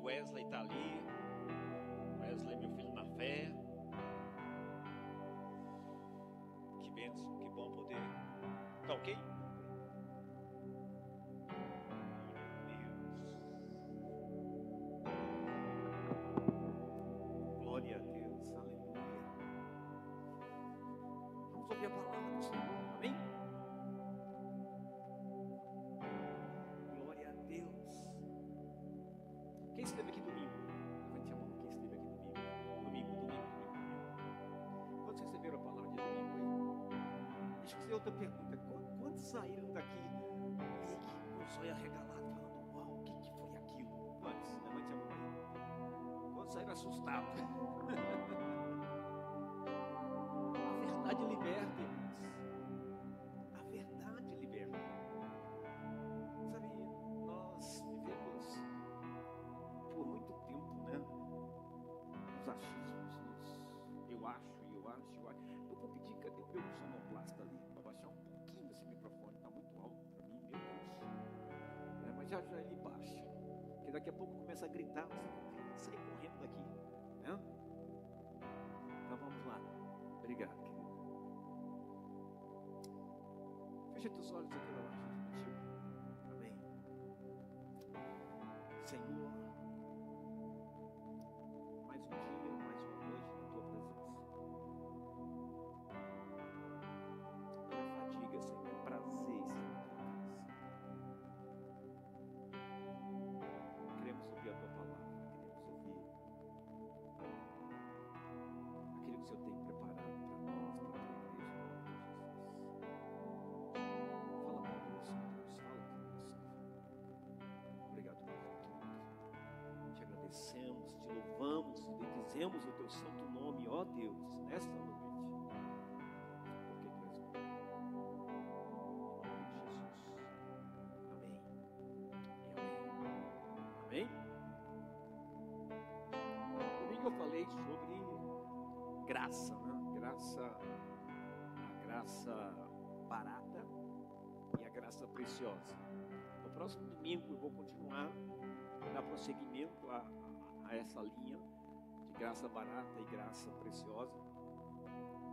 Wesley está ali. Wesley, meu filho na fé. Que bênção, que bom poder. Tá ok? Glória a Deus, aleluia. Vamos ouvir a palavra do Senhor, amém? Glória a Deus. Quem esteve aqui domingo? Levante a mão, quem esteve aqui domingo? Domingo. Quantos receberam a palavra de domingo aí? Deixa eu fazer outra pergunta. Quantos saíram daqui meio que com o zóio arregalado, falando, uau, o que foi aquilo? Quantos? Levante a mão aí. Quantos saíram assustados? A verdade liberta, irmãos. A verdade liberta. Sabe, nós vivemos por muito tempo, né? Nos achismos, eu acho. Eu vou pedir, cadê o meu sonoplasta ali? Para baixar um pouquinho esse microfone, está muito alto para mim, meu Deus. Mas já ele baixa. Porque daqui a pouco começa a gritar, você vai sair correndo daqui. Né? Então vamos lá. Obrigado, querido. Fecha teus olhos aqui lá contigo. Amém. Senhor, mais um dia, mais uma noite na tua presença. Não é fadiga, Senhor, é prazer, Senhor. Queremos ouvir a tua palavra, queremos ouvir aquilo que o Senhor tem preparado para nós, para a tua igreja, em nome de Jesus. Fala conosco, Deus, fala conosco. Obrigado por tudo. Te agradecemos, te louvamos e bendizemos o teu santo nome, ó Deus, nesta noite. Porque tu és bom. Em nome de Jesus. Amém. E amém. Amém? Domingo eu falei sobre graça, né? A graça barata e a graça preciosa. No próximo domingo eu vou continuar a dar prosseguimento a essa linha de graça barata e graça preciosa,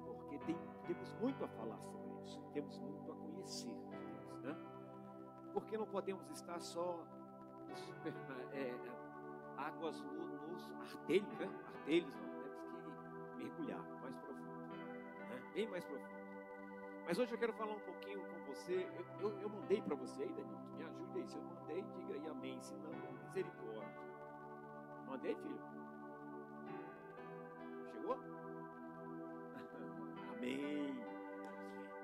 porque temos muito a falar sobre isso, temos muito a conhecer de Deus, né? Porque não podemos estar só águas nos artelhos, né? Artelhos, não, temos que mergulhar mais profundo, né? Bem mais profundo. Mas hoje eu quero falar um pouquinho com você. Eu mandei para você aí, Danilo, me ajude aí. Se eu mandei, diga aí amém. Se não, misericórdia. Mandei, filho? Chegou? Amém.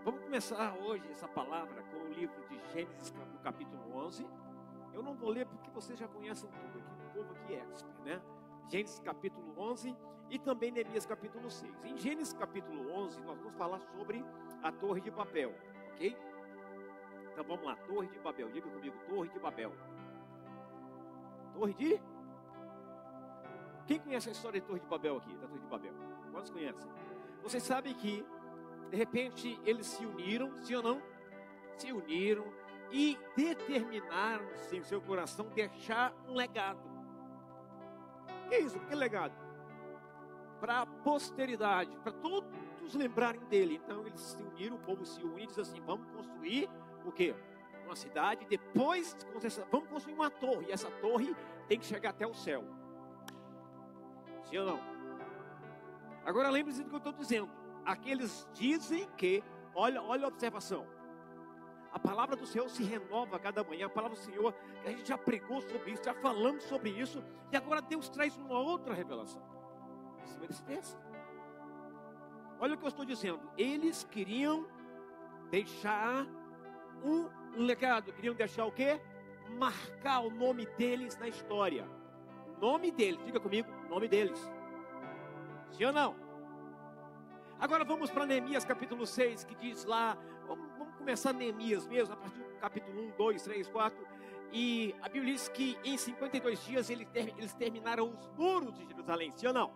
Vamos começar hoje essa palavra com o livro de Gênesis, no capítulo 11. Eu não vou ler porque vocês já conhecem tudo aqui. O povo aqui é expert, né? Gênesis capítulo 11 e também Neemias capítulo 6. Em Gênesis capítulo 11 nós vamos falar sobre a Torre de Babel, ok? Então vamos lá, Torre de Babel, diga comigo, Torre de Babel. Torre de? Quem conhece a história de Torre de Babel aqui, da Torre de Babel? Quantos conhecem? Vocês sabem que de repente eles se uniram, sim ou não? Se uniram e determinaram-se em seu coração deixar um legado. Que é isso? Que legado? Para a posteridade, para todos lembrarem dele. Então eles se uniram, o povo se une e diz assim, vamos construir o quê? Uma cidade, depois vamos construir uma torre, e essa torre tem que chegar até o céu. Sim ou não? Agora lembre-se do que eu estou dizendo. Aqueles dizem que, olha a observação, a palavra do Senhor se renova a cada manhã. A palavra do Senhor, a gente já pregou sobre isso, já falamos sobre isso, e agora Deus traz uma outra revelação em cima desse texto. Olha o que eu estou dizendo. Eles queriam deixar um legado. Queriam deixar o quê? Marcar o nome deles na história. O nome deles, diga comigo, o nome deles. Sim ou não? Agora vamos para Neemias capítulo 6, que diz lá, vamos começar Neemias mesmo, a partir do capítulo 1, 2, 3, 4. E a Bíblia diz que em 52 dias eles terminaram os muros de Jerusalém, sim ou não?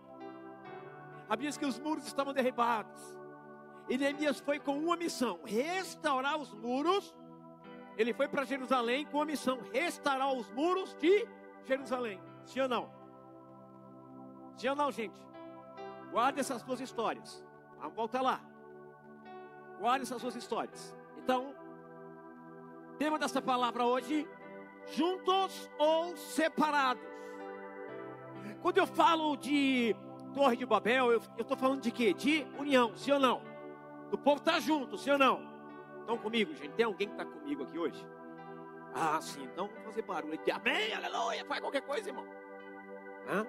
A Bíblia diz que os muros estavam derribados. E Neemias foi com uma missão, restaurar os muros. Ele foi para Jerusalém com a missão, restaurar os muros de Jerusalém. Sim ou não? Sim ou não, gente? Guarde essas duas histórias. Vamos voltar lá. Guarde essas duas histórias. Então, tema dessa palavra hoje: juntos ou separados. Quando eu falo de Torre de Babel, eu estou falando de quê? De união, sim ou não? O povo está junto, sim ou não? Estão comigo, gente? Tem alguém que está comigo aqui hoje? Ah, sim. Então vamos fazer barulho aqui. Amém, aleluia. Faz qualquer coisa, irmão. Hã?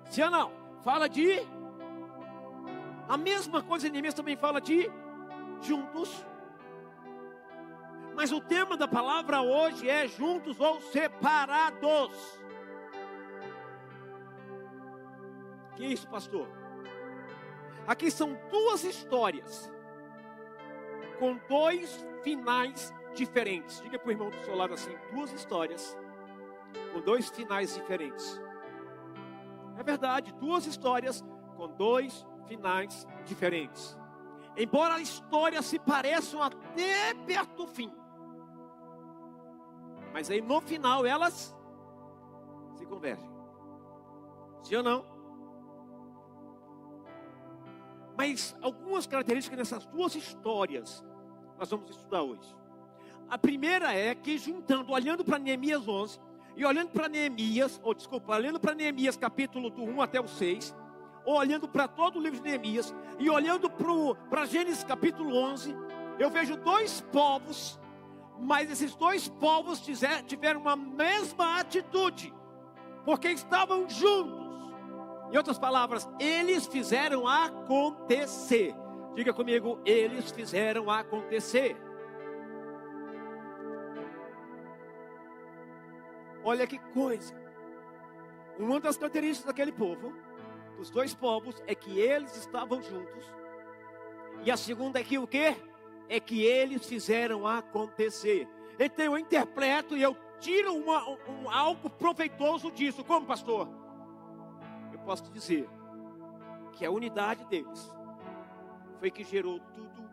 Sim ou não? Fala de... A mesma coisa, Neemias também fala de juntos. Mas o tema da palavra hoje é juntos ou separados. Que isso, pastor? Aqui são duas histórias com dois finais diferentes. Diga para o irmão do seu lado assim: duas histórias com dois finais diferentes. É verdade, duas histórias com dois finais diferentes. Embora as histórias se pareçam até perto do fim, mas aí no final elas se convergem. Sim ou não? Mas algumas características nessas duas histórias nós vamos estudar hoje. A primeira é que, juntando, olhando para Neemias 11 e olhando para Neemias, olhando para Neemias capítulo do 1 até o 6, ou olhando para todo o livro de Neemias e olhando para Gênesis capítulo 11, eu vejo dois povos, mas esses dois povos tiveram uma mesma atitude, porque estavam juntos. Em outras palavras, eles fizeram acontecer. Diga comigo: eles fizeram acontecer. Olha que coisa. Uma das características daquele povo, dos dois povos, é que eles estavam juntos. E a segunda é que o quê? É que eles fizeram acontecer. Então eu interpreto e eu tiro algo proveitoso disso. Como, pastor? Posso te dizer que a unidade deles foi que gerou tudo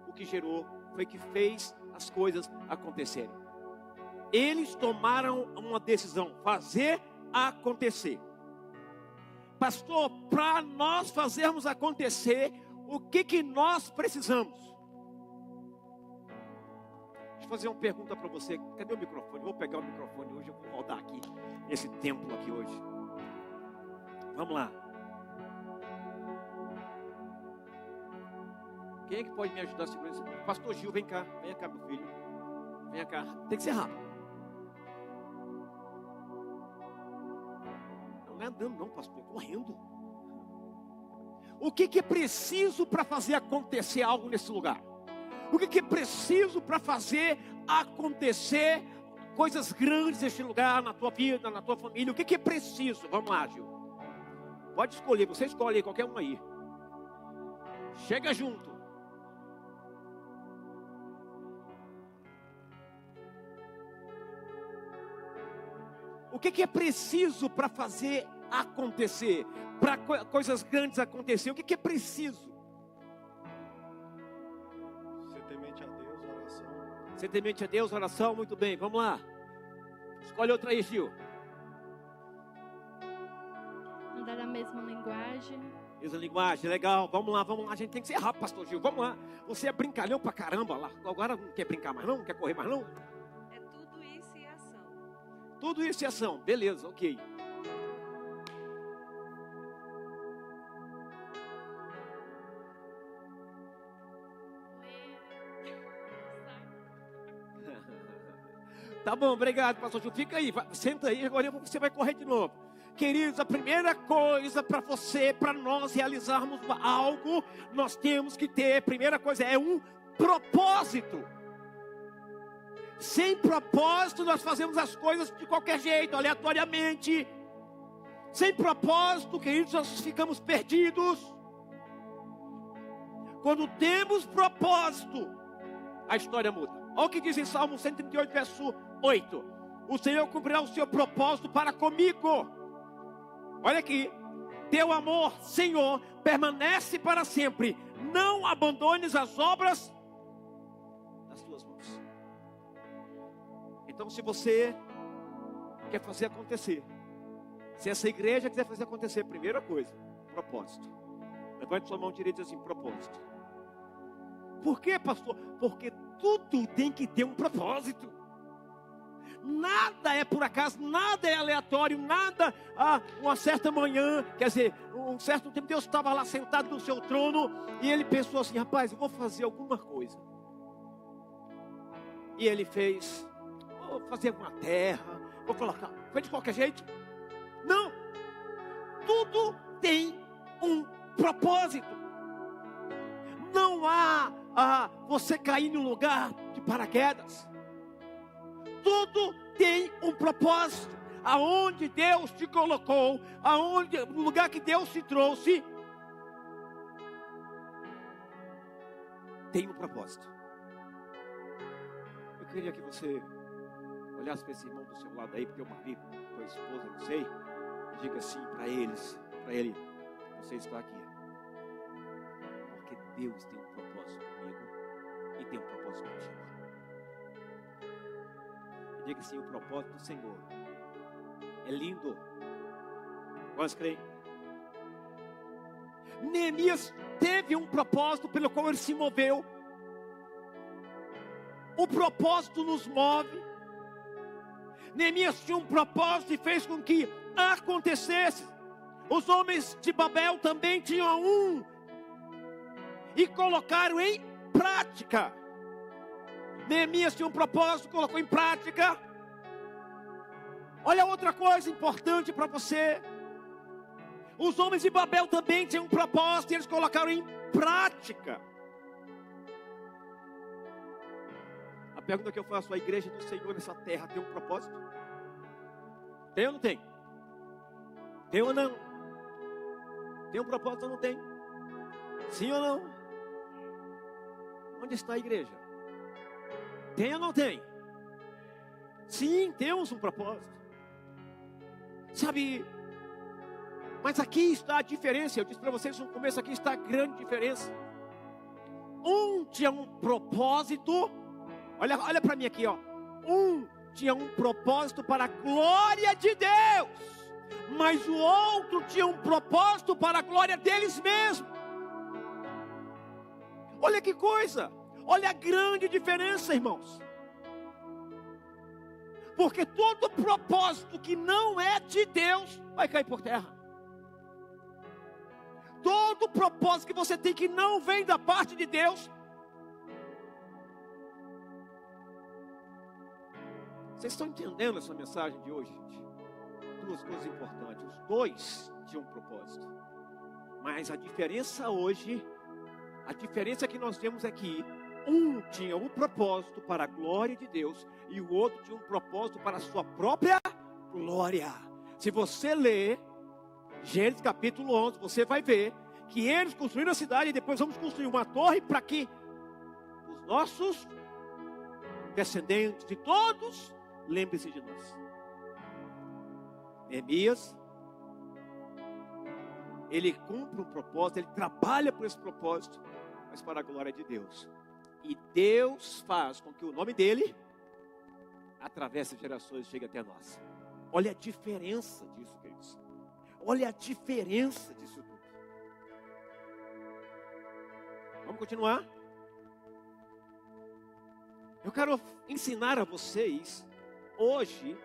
o que gerou, foi que fez as coisas acontecerem. Eles tomaram uma decisão: fazer acontecer. Pastor, para nós fazermos acontecer, o que nós precisamos? Deixa eu fazer uma pergunta para você. Cadê o microfone? Vou pegar o microfone hoje, eu vou rodar aqui nesse templo aqui hoje. Vamos lá. Quem é que pode me ajudar a segurar isso? Pastor Gil, vem cá, meu filho. Vem cá. Tem que ser rápido. Não é andando não, pastor, é correndo. O que é preciso para fazer acontecer algo nesse lugar? O que é preciso para fazer acontecer coisas grandes neste lugar, na tua vida, na tua família? O que é preciso? Vamos lá, Gil. Pode escolher, você escolhe aí, qualquer um aí. Chega junto. O que é preciso para fazer acontecer? Para coisas grandes acontecer, o que é preciso? Ser temente a Deus, oração. Ser temente a Deus, oração, muito bem, vamos lá. Escolhe outra aí, Gil. Andar na mesma linguagem. Mesma linguagem, legal. Vamos lá. A gente tem que ser rápido, pastor Gil. Vamos lá. Você é brincalhão pra caramba lá. Agora não quer brincar mais não? Não quer correr mais não? É tudo isso e ação. Tudo isso e ação. Beleza, ok. Tá bom, obrigado, pastor Gil. Fica aí, senta aí, agora você vai correr de novo. Queridos, a primeira coisa para nós realizarmos algo, nós temos que ter, primeira coisa, é um propósito. Sem propósito, nós fazemos as coisas de qualquer jeito, aleatoriamente. Sem propósito, queridos, nós ficamos perdidos. Quando temos propósito, a história muda. Olha o que diz em Salmo 138, verso 8. O Senhor cumprirá o seu propósito para comigo. Olha aqui. Teu amor, Senhor, permanece para sempre. Não abandones as obras das tuas mãos. Então, se você quer fazer acontecer, Se essa igreja quiser fazer acontecer, primeira coisa, propósito. Levante sua mão direita e diz assim, propósito. Por quê, pastor? Porque tudo tem que ter um propósito. Nada é por acaso, nada é aleatório, nada, uma certa manhã, quer dizer, um certo tempo, Deus estava lá sentado no seu trono, e ele pensou assim, rapaz, eu vou fazer alguma coisa. E ele fez, vou fazer uma terra, vou colocar, foi de qualquer jeito? Não, tudo tem um propósito. Não há você cair no lugar de paraquedas. Tudo tem um propósito. Aonde Deus te colocou, no lugar que Deus te trouxe, tem um propósito. Eu queria que você olhasse para esse irmão do seu lado aí, porque o marido, tua esposa, não sei, e diga assim para ele, você está aqui. Porque Deus tem um propósito comigo e tem um propósito contigo. Diga assim, o propósito do Senhor é lindo. Vamos crer? Neemias teve um propósito pelo qual ele se moveu. O propósito nos move. Neemias tinha um propósito e fez com que acontecesse. Os homens de Babel também tinham um e colocaram em prática. Neemias tinha um propósito, colocou em prática. Olha outra coisa importante para você. Os homens de Babel também tinham um propósito e eles colocaram em prática. A pergunta que eu faço, a igreja do Senhor nessa terra tem um propósito? Tem ou não tem? Tem ou não? Tem um propósito ou não tem? Sim ou não? Onde está a igreja? Tem ou não tem? Sim, temos um propósito. Sabe, mas aqui está a diferença. Eu disse para vocês no começo, aqui está a grande diferença. Um tinha um propósito. Olha para mim aqui, ó. Um tinha um propósito para a glória de Deus, mas o outro tinha um propósito para a glória deles mesmos. Olha que coisa. Olha a grande diferença, irmãos. Porque todo propósito que não é de Deus vai cair por terra. Todo propósito que você tem que não vem da parte de Deus. Vocês estão entendendo essa mensagem de hoje, gente? Duas coisas importantes. Os dois tinham um propósito. Mas a diferença hoje, a diferença que nós temos é que um tinha um propósito para a glória de Deus e o outro tinha um propósito para a sua própria glória. Se você ler Gênesis capítulo 11, você vai ver que eles construíram a cidade e depois vamos construir uma torre para que os nossos descendentes de todos lembrem-se de nós. Neemias, ele cumpre um propósito, ele trabalha por esse propósito, mas para a glória de Deus. E Deus faz com que o nome dele atravesse gerações e chegue até nós. Olha a diferença disso, queridos. Olha a diferença disso tudo. Vamos continuar? Eu quero ensinar a vocês hoje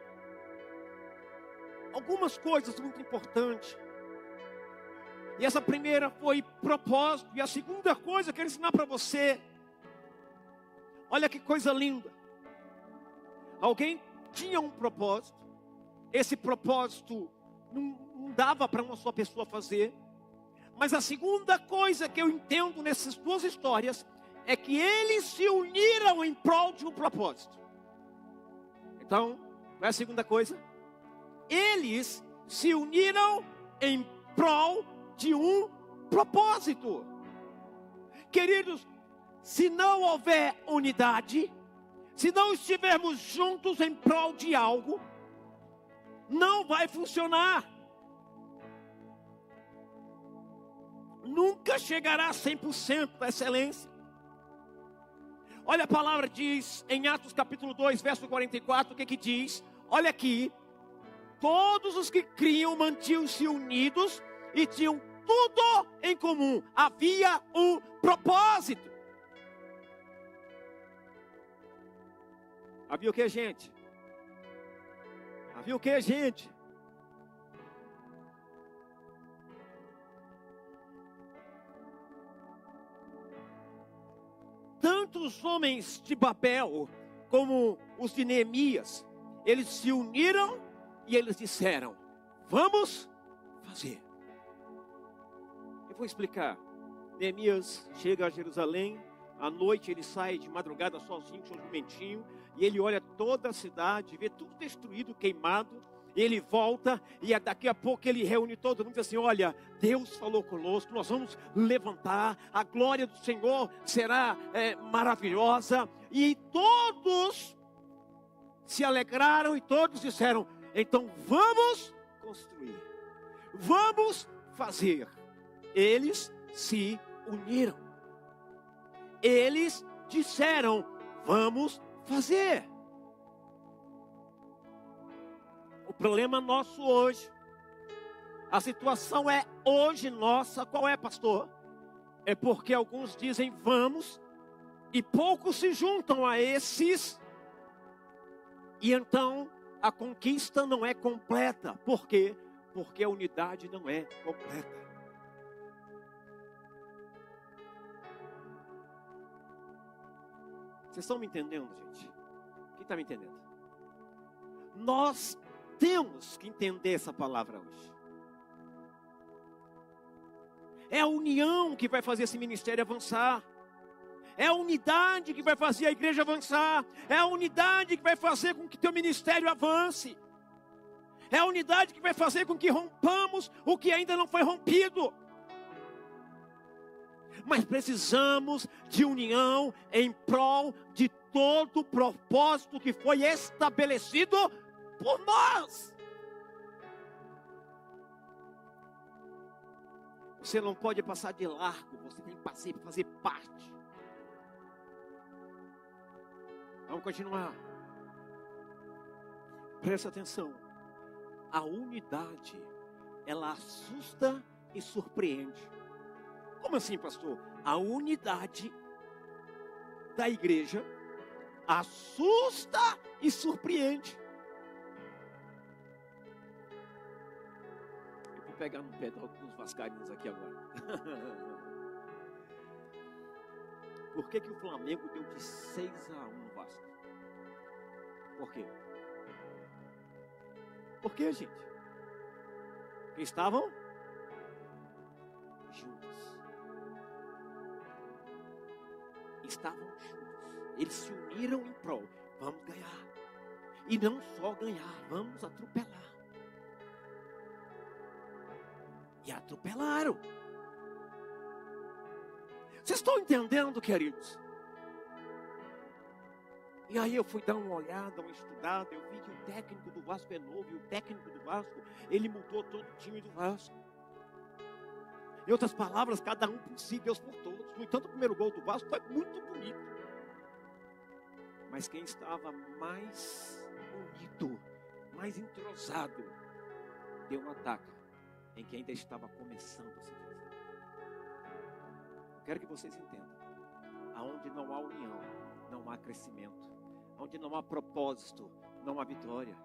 algumas coisas muito importantes. E essa primeira foi propósito. E a segunda coisa que eu quero ensinar para você. Olha que coisa linda. Alguém tinha um propósito. Esse propósito não dava para uma só pessoa fazer. Mas a segunda coisa que eu entendo nessas duas histórias é que eles se uniram em prol de um propósito. Então, qual é a segunda coisa? Eles se uniram em prol de um propósito. Queridos, se não houver unidade, se não estivermos juntos em prol de algo, não vai funcionar. Nunca chegará a 100% da excelência. Olha a palavra diz em Atos capítulo 2, verso 44, o que diz? Olha aqui. todos os que criam mantinham-se unidos e tinham tudo em comum. Havia um propósito. Havia o que, gente? Havia o que, gente? Tanto os homens de Babel como os de Neemias, eles se uniram e eles disseram: vamos fazer. Eu vou explicar. Neemias chega a Jerusalém, à noite ele sai de madrugada sozinho, com seu jumentinho, e ele olha toda a cidade, vê tudo destruído, queimado. Ele volta e daqui a pouco ele reúne todo mundo e diz assim: olha, Deus falou conosco, nós vamos levantar, a glória do Senhor será maravilhosa. E todos se alegraram e todos disseram: então vamos construir, vamos fazer. Eles se uniram, eles disseram: vamos fazer. O problema nosso hoje, a situação é hoje nossa, qual é, pastor? É porque alguns dizem vamos e poucos se juntam a esses, e então a conquista não é completa. Por quê? Porque a unidade não é completa. Vocês estão me entendendo, gente? Quem está me entendendo? Nós temos que entender essa palavra hoje. É a união que vai fazer esse ministério avançar. É a unidade que vai fazer a igreja avançar. É a unidade que vai fazer com que teu ministério avance. É a unidade que vai fazer com que rompamos o que ainda não foi rompido. Mas precisamos de união em prol de todo o propósito que foi estabelecido por nós. Você não pode passar de largo, você tem que fazer parte. Vamos continuar. Presta atenção. A unidade, ela assusta e surpreende. Como assim, pastor? A unidade da igreja assusta e surpreende. Eu vou pegar no pé dos vascaínos aqui agora. Por que o Flamengo deu de 6-1 no Vasco? Por quê? Por quê, gente? Porque estavam juntos. Estavam juntos. Eles se uniram em prol. Vamos ganhar. E não só ganhar, vamos atropelar. E atropelaram. Vocês estão entendendo, queridos? E aí eu fui dar uma olhada, uma estudada, eu vi que o técnico do Vasco é novo, e o técnico do Vasco, ele mudou todo o time do Vasco. Em outras palavras, cada um por si, Deus por todos. No entanto, o primeiro gol do Vasco foi muito bonito. Mas quem estava mais unido, mais entrosado, deu um ataque em quem ainda estava começando a se fazer. Quero que vocês entendam. Aonde não há união, não há crescimento. Onde não há propósito, não há vitória.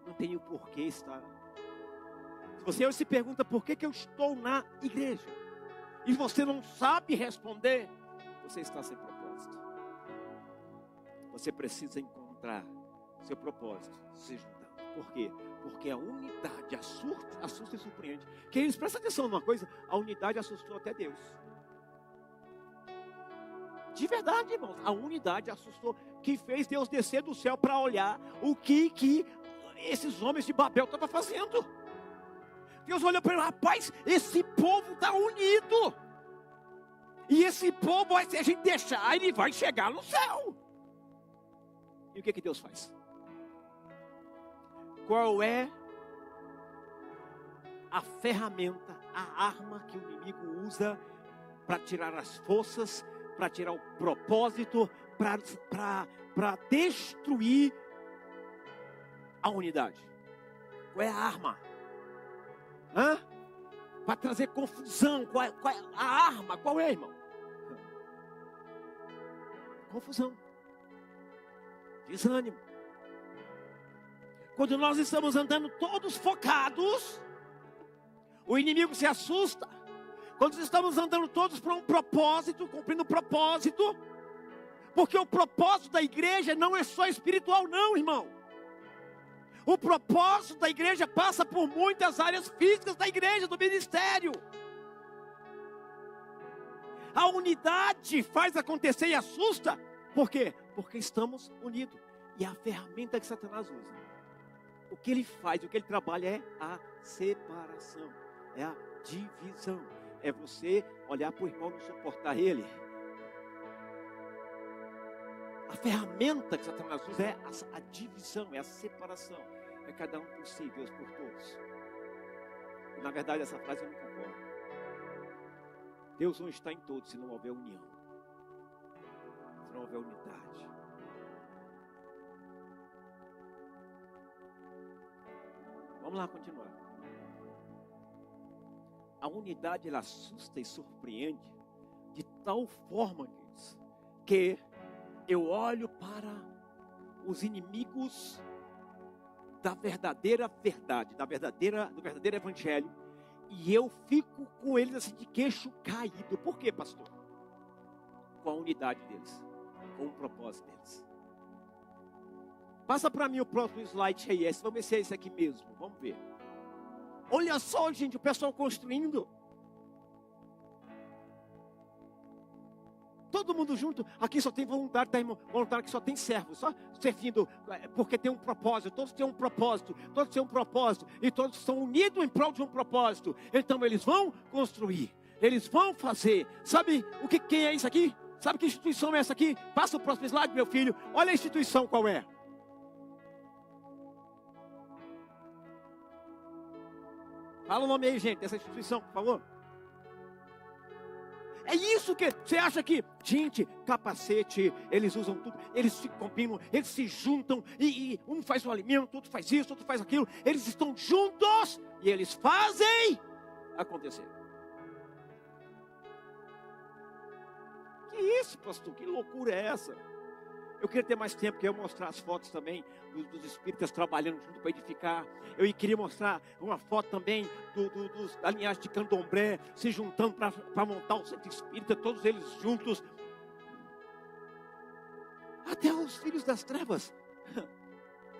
Não tem o porquê estar. Se você hoje se pergunta por que eu estou na igreja, e você não sabe responder, você está sem propósito. Você precisa encontrar seu propósito, se juntando. Por quê? Porque a unidade assusta e surpreende. Queridos, presta atenção numa coisa, a unidade assustou até Deus. De verdade, irmãos, a unidade assustou, que fez Deus descer do céu para olhar o que esses homens de Babel estavam fazendo. Deus olhou para ele: rapaz, esse povo está unido. E esse povo, se a gente deixar, ele vai chegar no céu. E o que Deus faz? Qual é a ferramenta, a arma que o inimigo usa para tirar as forças, para tirar o propósito, para destruir a unidade? Qual é a arma? Para trazer confusão. Qual é a arma? Qual é, irmão? Confusão. Desânimo. Quando nós estamos andando todos focados, o inimigo se assusta. Quando estamos andando todos para um propósito, cumprindo um propósito, porque o propósito da igreja não é só espiritual, não, irmão. O propósito da igreja passa por muitas áreas físicas da igreja, do ministério. A unidade faz acontecer e assusta. Por quê? Porque estamos unidos. E a ferramenta que Satanás usa, o que ele faz, o que ele trabalha é a separação, é a divisão. É você olhar para o irmão e não suportar ele. A ferramenta que Satanás usa é a divisão, é a separação. É cada um por si, Deus por todos. E, na verdade, essa frase eu não concordo. Deus não está em todos se não houver união, se não houver unidade. Vamos lá continuar. A unidade, ela assusta e surpreende de tal forma, queridos, que eu olho para os inimigos da verdadeira verdade, do verdadeiro evangelho, e eu fico com eles assim de queixo caído. Por quê, pastor? Com a unidade deles, com o propósito deles. Passa para mim o próximo slide aí, vamos ver se é esse aqui mesmo, vamos ver. Olha só, gente, o pessoal construindo. Todo mundo junto. Aqui só tem voluntário, tá, irmão? Voluntário que só tem servo, só servindo, porque tem um propósito. Todos têm um propósito, todos têm um propósito, e todos estão unidos em prol de um propósito. Então eles vão construir, eles vão fazer. Sabe quem é isso aqui? Sabe que instituição é essa aqui? Passa o próximo slide, meu filho. Olha a instituição qual é. Fala o nome aí, gente, dessa instituição, por favor. É isso que você acha que, gente, capacete, eles usam tudo, eles se combinam, eles se juntam, e um faz o alimento, outro faz isso, outro faz aquilo, eles estão juntos e eles fazem acontecer. Que isso, pastor? Que loucura é essa? Eu queria ter mais tempo, que eu mostrar as fotos também dos espíritas trabalhando junto para edificar. Eu queria mostrar uma foto também da linhagem de Candomblé se juntando para montar o centro espírita, todos eles juntos. Até os filhos das trevas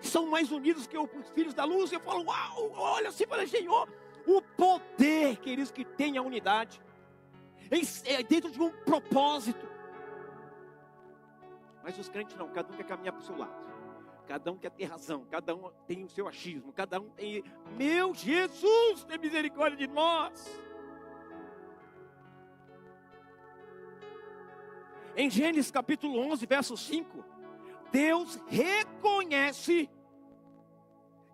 são mais unidos que os filhos da luz. Eu falo, uau, olha assim, falei, Senhor, o poder, queridos, que tem a unidade é dentro de um propósito. Mas os crentes não, cada um quer caminhar para o seu lado. Cada um quer ter razão, cada um tem o seu achismo, cada um tem... Meu Jesus, tem misericórdia de nós. Em Gênesis capítulo 11, verso 5, Deus reconhece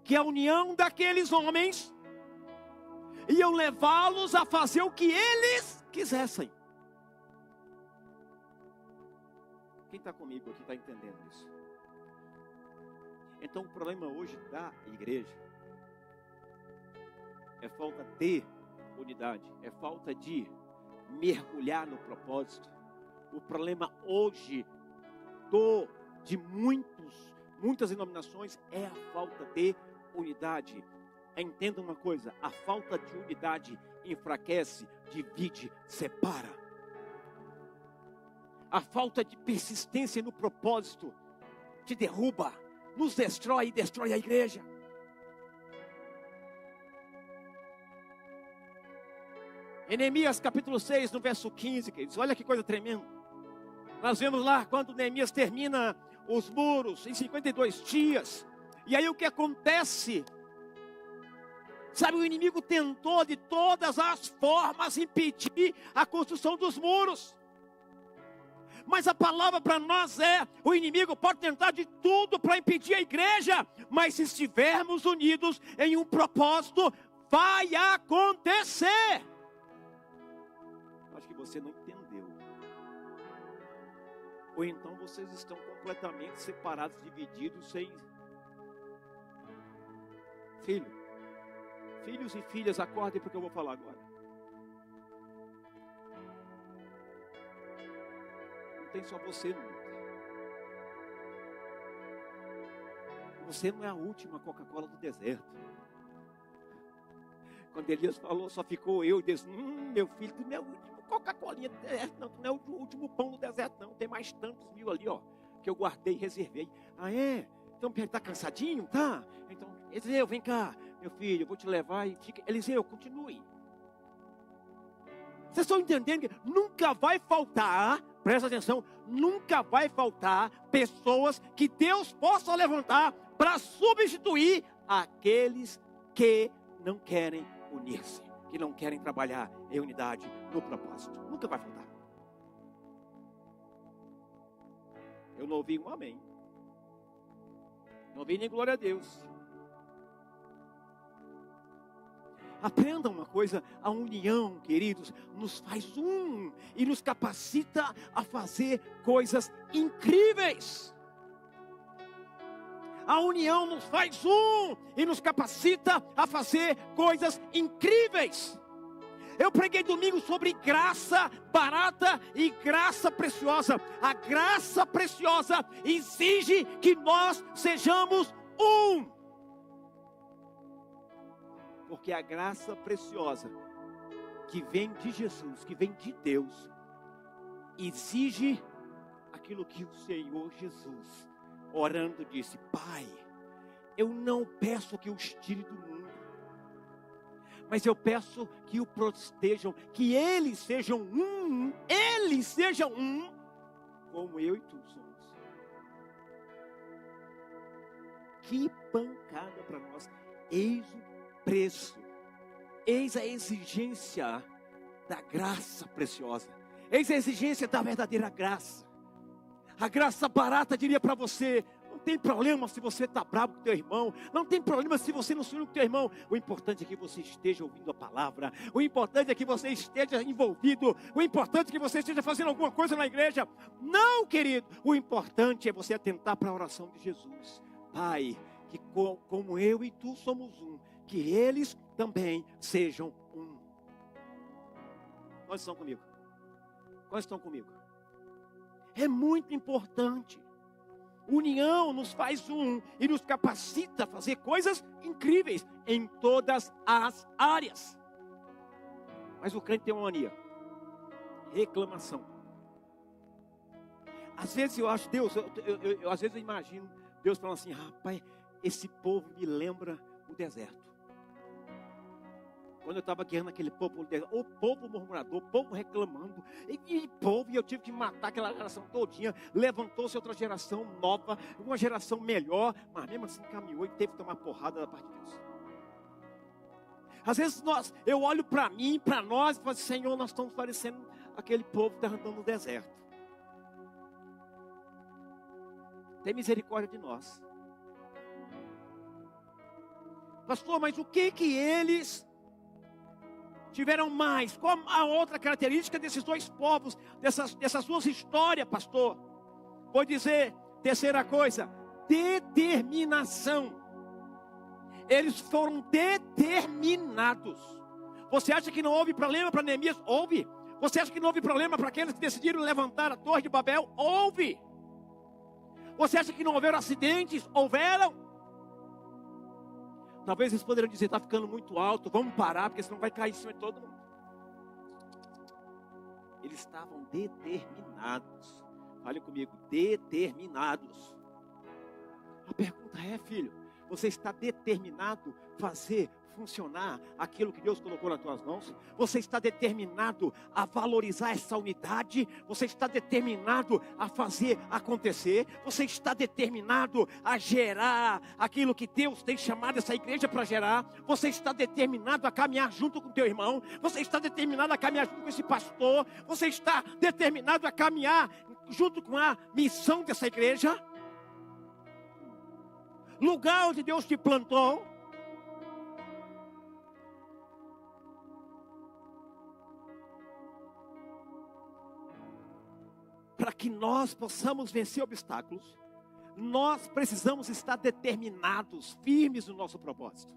que a união daqueles homens iam levá-los a fazer o que eles quisessem. Quem está comigo aqui está entendendo isso? Então o problema hoje da igreja é falta de unidade, é falta de mergulhar no propósito. O problema hoje de muitas denominações é a falta de unidade. Entenda uma coisa, a falta de unidade enfraquece, divide, separa. A falta de persistência no propósito te derruba, nos destrói e destrói a igreja. Em Neemias capítulo 6, no verso 15, queridos, olha que coisa tremenda. Nós vemos lá quando Neemias termina os muros em 52 dias. E aí o que acontece? Sabe, o inimigo tentou de todas as formas impedir a construção dos muros. Mas a palavra para nós é: o inimigo pode tentar de tudo para impedir a igreja, mas se estivermos unidos em um propósito, vai acontecer. Acho que você não entendeu. Ou então vocês estão completamente separados, divididos, sem... Filho, Filhos e filhas, acordem porque eu vou falar agora. Não tem só você no mundo. Você não é a última Coca-Cola do deserto. Quando Elias falou, só ficou eu e Deus, meu filho, tu não é o último Coca-Colinha do deserto, não. Tu não é o último pão do deserto, não. Tem mais tantos mil ali, ó, que eu guardei e reservei. Ah, é? Então, tá cansadinho? Tá? Então, Eliseu, vem cá. Meu filho, eu vou te levar e fica. Eliseu, continue. Vocês estão entendendo que nunca vai faltar, presta atenção, nunca vai faltar pessoas que Deus possa levantar para substituir aqueles que não querem unir-se, que não querem trabalhar em unidade no propósito. Nunca vai faltar. Eu não ouvi um amém. Não ouvi nem glória a Deus. Aprenda uma coisa, a união, queridos, nos faz um e nos capacita a fazer coisas incríveis. A união nos faz um e nos capacita a fazer coisas incríveis. Eu preguei domingo sobre graça barata e graça preciosa. A graça preciosa exige que nós sejamos um. Porque a graça preciosa que vem de Jesus, que vem de Deus, exige aquilo que o Senhor Jesus, orando, disse: Pai, eu não peço que os tire do mundo, mas eu peço que o protejam, que eles sejam um, como eu e tu somos. Que pancada para nós. Eis o preço, eis a exigência da graça preciosa, eis a exigência da verdadeira graça. A graça barata diria para você: não tem problema se você está bravo com teu irmão, não tem problema se você não se une com teu irmão. O importante é que você esteja ouvindo a palavra, o importante é que você esteja envolvido, o importante é que você esteja fazendo alguma coisa na igreja. Não, querido, o importante é você atentar para a oração de Jesus. Pai, que como eu e tu somos um, que eles também sejam um. Quantos estão comigo? Quantos estão comigo? É muito importante. União nos faz um e nos capacita a fazer coisas incríveis em todas as áreas. Mas o crente tem uma mania: reclamação. Às vezes eu acho Deus, às vezes eu imagino Deus falando assim: rapaz, esse povo me lembra o deserto. Quando eu estava guiando aquele povo, o povo murmurador, o povo reclamando, e eu tive que matar aquela geração todinha. Levantou-se outra geração nova, uma geração melhor, mas mesmo assim caminhou e teve que tomar porrada da parte de Deus. Às vezes eu olho para mim, para nós, e falo: Senhor, nós estamos parecendo aquele povo que está andando no deserto. Tem misericórdia de nós. Pastor, mas o que eles tiveram mais? Qual a outra característica desses dois povos, dessas duas histórias, pastor? Vou dizer, terceira coisa: determinação. Eles foram determinados. Você acha que não houve problema para Neemias? Houve. Você acha que não houve problema para aqueles que decidiram levantar a Torre de Babel? Houve. Você acha que não houveram acidentes? Houveram. Talvez eles poderiam dizer: está ficando muito alto, vamos parar, porque senão vai cair em cima de todo mundo. Eles estavam determinados. Fale comigo: determinados. A pergunta é, filho, você está determinado a fazer funcionar aquilo que Deus colocou nas tuas mãos? Você está determinado a valorizar essa unidade? Você está determinado a fazer acontecer? Você está determinado a gerar aquilo que Deus tem chamado essa igreja para gerar? Você está determinado a caminhar junto com teu irmão? Você está determinado a caminhar junto com esse pastor? Você está determinado a caminhar junto com a missão dessa igreja? Lugar onde Deus te plantou. Para que nós possamos vencer obstáculos, nós precisamos estar determinados, firmes no nosso propósito.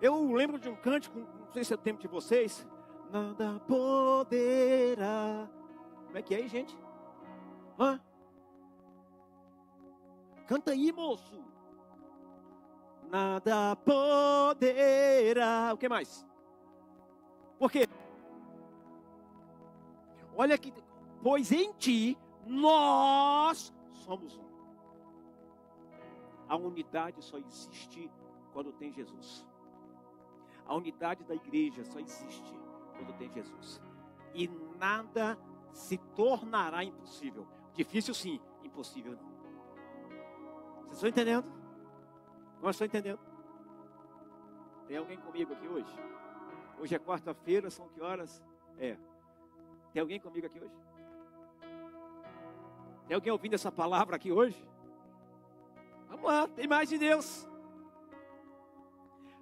Eu lembro de um cântico, não sei se é o tempo de vocês. Nada poderá. Como é que é aí, gente? Hã? Canta aí, moço. Nada poderá. O que mais? Por quê? Olha aqui. Pois em ti nós somos um. A unidade só existe quando tem Jesus. A unidade da igreja só existe quando tem Jesus. E nada se tornará impossível. Difícil sim, impossível não. Vocês estão entendendo? Nós estamos entendendo? Tem alguém comigo aqui hoje? Hoje é quarta-feira, são que horas? Tem alguém comigo aqui hoje? Tem alguém ouvindo essa palavra aqui hoje? Vamos lá, tem mais de Deus.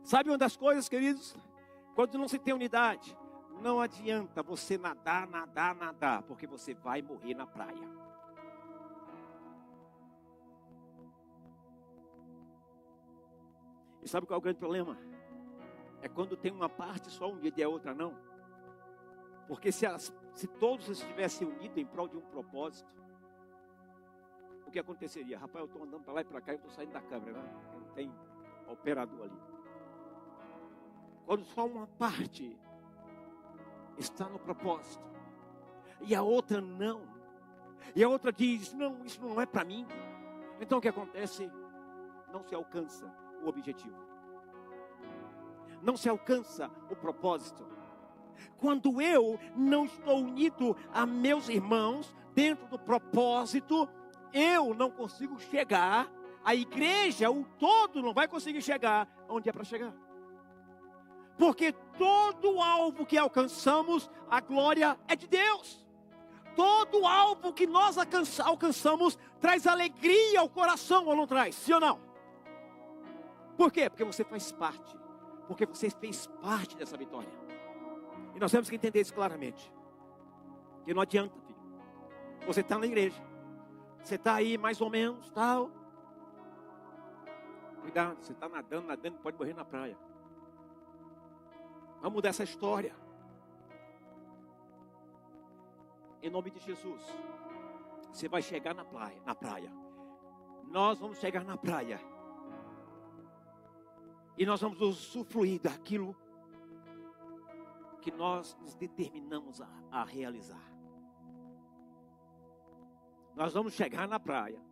Sabe uma das coisas, queridos? Quando não se tem unidade, não adianta você nadar, porque você vai morrer na praia. E sabe qual é o grande problema? É quando tem uma parte só unida e a outra não. Porque se todos estivessem unidos em prol de um propósito, o que aconteceria? Rapaz, eu estou andando para lá e para cá e eu estou saindo da câmera, né? Não tem operador ali. Quando só uma parte está no propósito e a outra não, e a outra diz, não, isso não é para mim, então o que acontece? Não se alcança o objetivo, não se alcança o propósito. Quando eu não estou unido a meus irmãos dentro do propósito, eu não consigo chegar, a igreja, o todo não vai conseguir chegar onde é para chegar. Porque todo alvo que alcançamos, a glória é de Deus. Todo alvo que nós alcançamos traz alegria ao coração, ou não traz? Sim ou não? Por quê? Porque você faz parte. Porque você fez parte dessa vitória. E nós temos que entender isso claramente. Que não adianta, filho. Você está na igreja. Você está aí mais ou menos, tal. Cuidado, você está nadando, pode morrer na praia. Vamos mudar essa história. Em nome de Jesus. Você vai chegar na praia. Nós vamos chegar na praia. E nós vamos usufruir daquilo que nós nos determinamos a realizar. Nós vamos chegar na praia.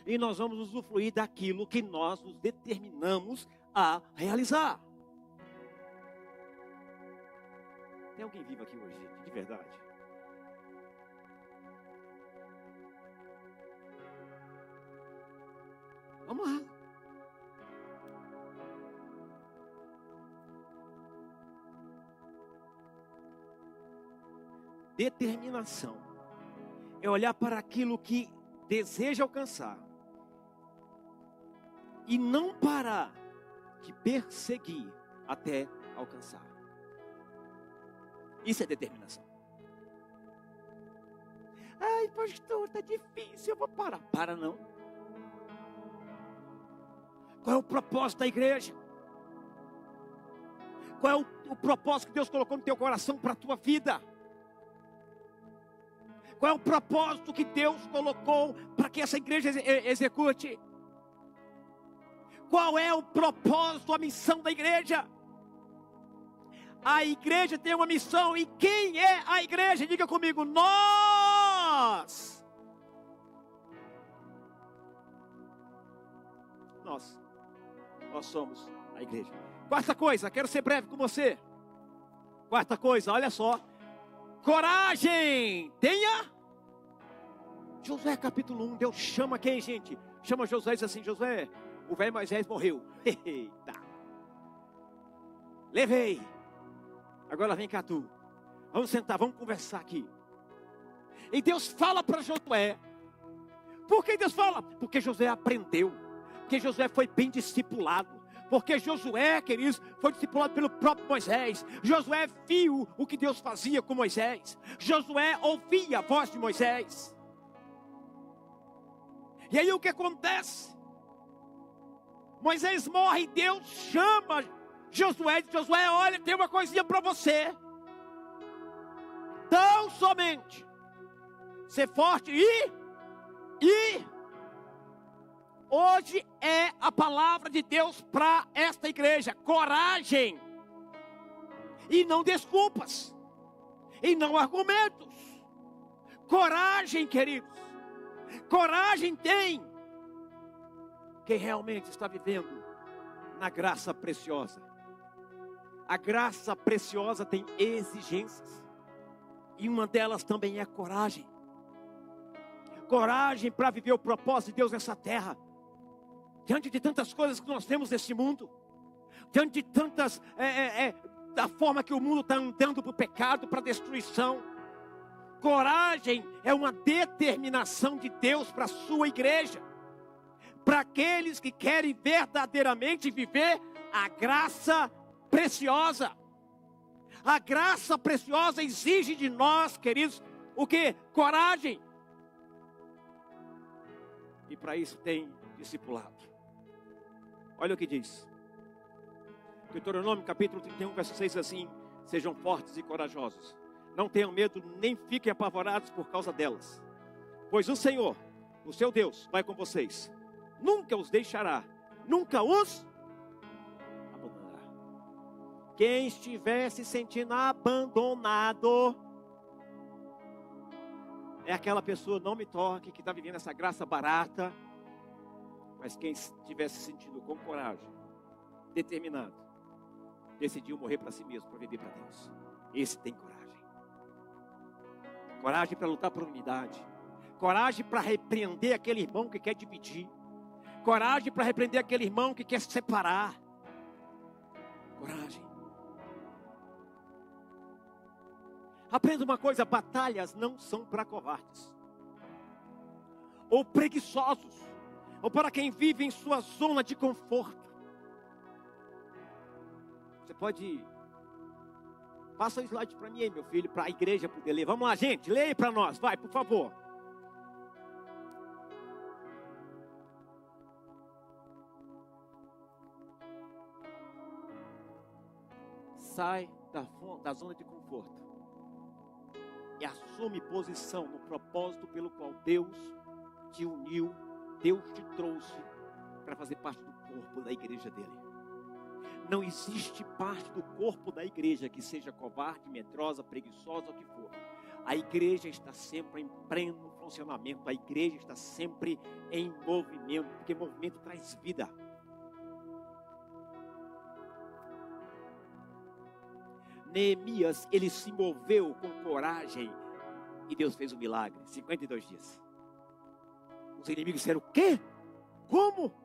E nós vamos usufruir daquilo que nós nos determinamos a realizar. Tem alguém vivo aqui hoje, gente, de verdade? Vamos lá. Determinação é olhar para aquilo que deseja alcançar e não parar de perseguir até alcançar. Isso é determinação. Ai, pastor, está difícil, eu vou parar. Para não. Qual é o propósito da igreja? Qual é o propósito que Deus colocou no teu coração para a tua vida? Qual é o propósito que Deus colocou para que essa igreja execute? Qual é o propósito, a missão da igreja? A igreja tem uma missão. E quem é a igreja? Diga comigo, nós. Nós somos a igreja. Quarta coisa, quero ser breve com você. Quarta coisa, olha só. Coragem, tenha. Josué capítulo 1, Deus chama quem, gente? Chama Josué e diz assim, Josué, o velho Moisés morreu. Eita. Levei. Agora vem cá tu. Vamos sentar, vamos conversar aqui. E Deus fala para Josué. Por que Deus fala? Porque Josué aprendeu. Porque Josué foi bem discipulado. Porque Josué, queridos, foi discipulado pelo próprio Moisés. Josué viu o que Deus fazia com Moisés. Josué ouvia a voz de Moisés. E aí o que acontece? Moisés morre e Deus chama Josué disse: Josué, olha, tem uma coisinha para você. Tão somente ser forte e hoje é a palavra de Deus para esta igreja: coragem, e não desculpas, e não argumentos. Coragem, queridos. Coragem tem quem realmente está vivendo na graça preciosa. A graça preciosa tem exigências, e uma delas também é coragem. Coragem para viver o propósito de Deus nessa terra, diante de tantas coisas que nós temos nesse mundo, diante de tantas, da forma que o mundo está andando para o pecado, para a destruição. Coragem é uma determinação de Deus para a sua igreja, para aqueles que querem verdadeiramente viver a graça preciosa. A graça preciosa exige de nós, queridos, o que? Coragem. E para isso tem discipulado. Olha o que diz Deuteronômio capítulo 31, verso 6, assim: sejam fortes e corajosos, não tenham medo, nem fiquem apavorados por causa delas, pois o Senhor, o seu Deus, vai com vocês, nunca os deixará, nunca os abandonará. Quem estiver se sentindo abandonado é aquela pessoa, não me toque, que está vivendo essa graça barata. Mas quem estiver se sentindo com coragem, determinado, decidiu morrer para si mesmo, para viver para Deus, esse tem coragem. Coragem para lutar por unidade. Coragem para repreender aquele irmão que quer dividir. Coragem para repreender aquele irmão que quer se separar. Coragem. Aprenda uma coisa: batalhas não são para covardes, ou preguiçosos, ou para quem vive em sua zona de conforto. Você pode... Passa o slide para mim aí, meu filho, para a igreja poder ler. Vamos lá, gente, leia aí para nós, vai, por favor. Sai da zona de conforto e assume posição no propósito pelo qual Deus te uniu, Deus te trouxe para fazer parte do corpo da igreja dele. Não existe parte do corpo da igreja que seja covarde, medrosa, preguiçosa, o que for. A igreja está sempre em pleno funcionamento. A igreja está sempre em movimento, porque movimento traz vida. Neemias, ele se moveu com coragem e Deus fez um milagre. 52 dias. Os inimigos disseram: o quê? Como?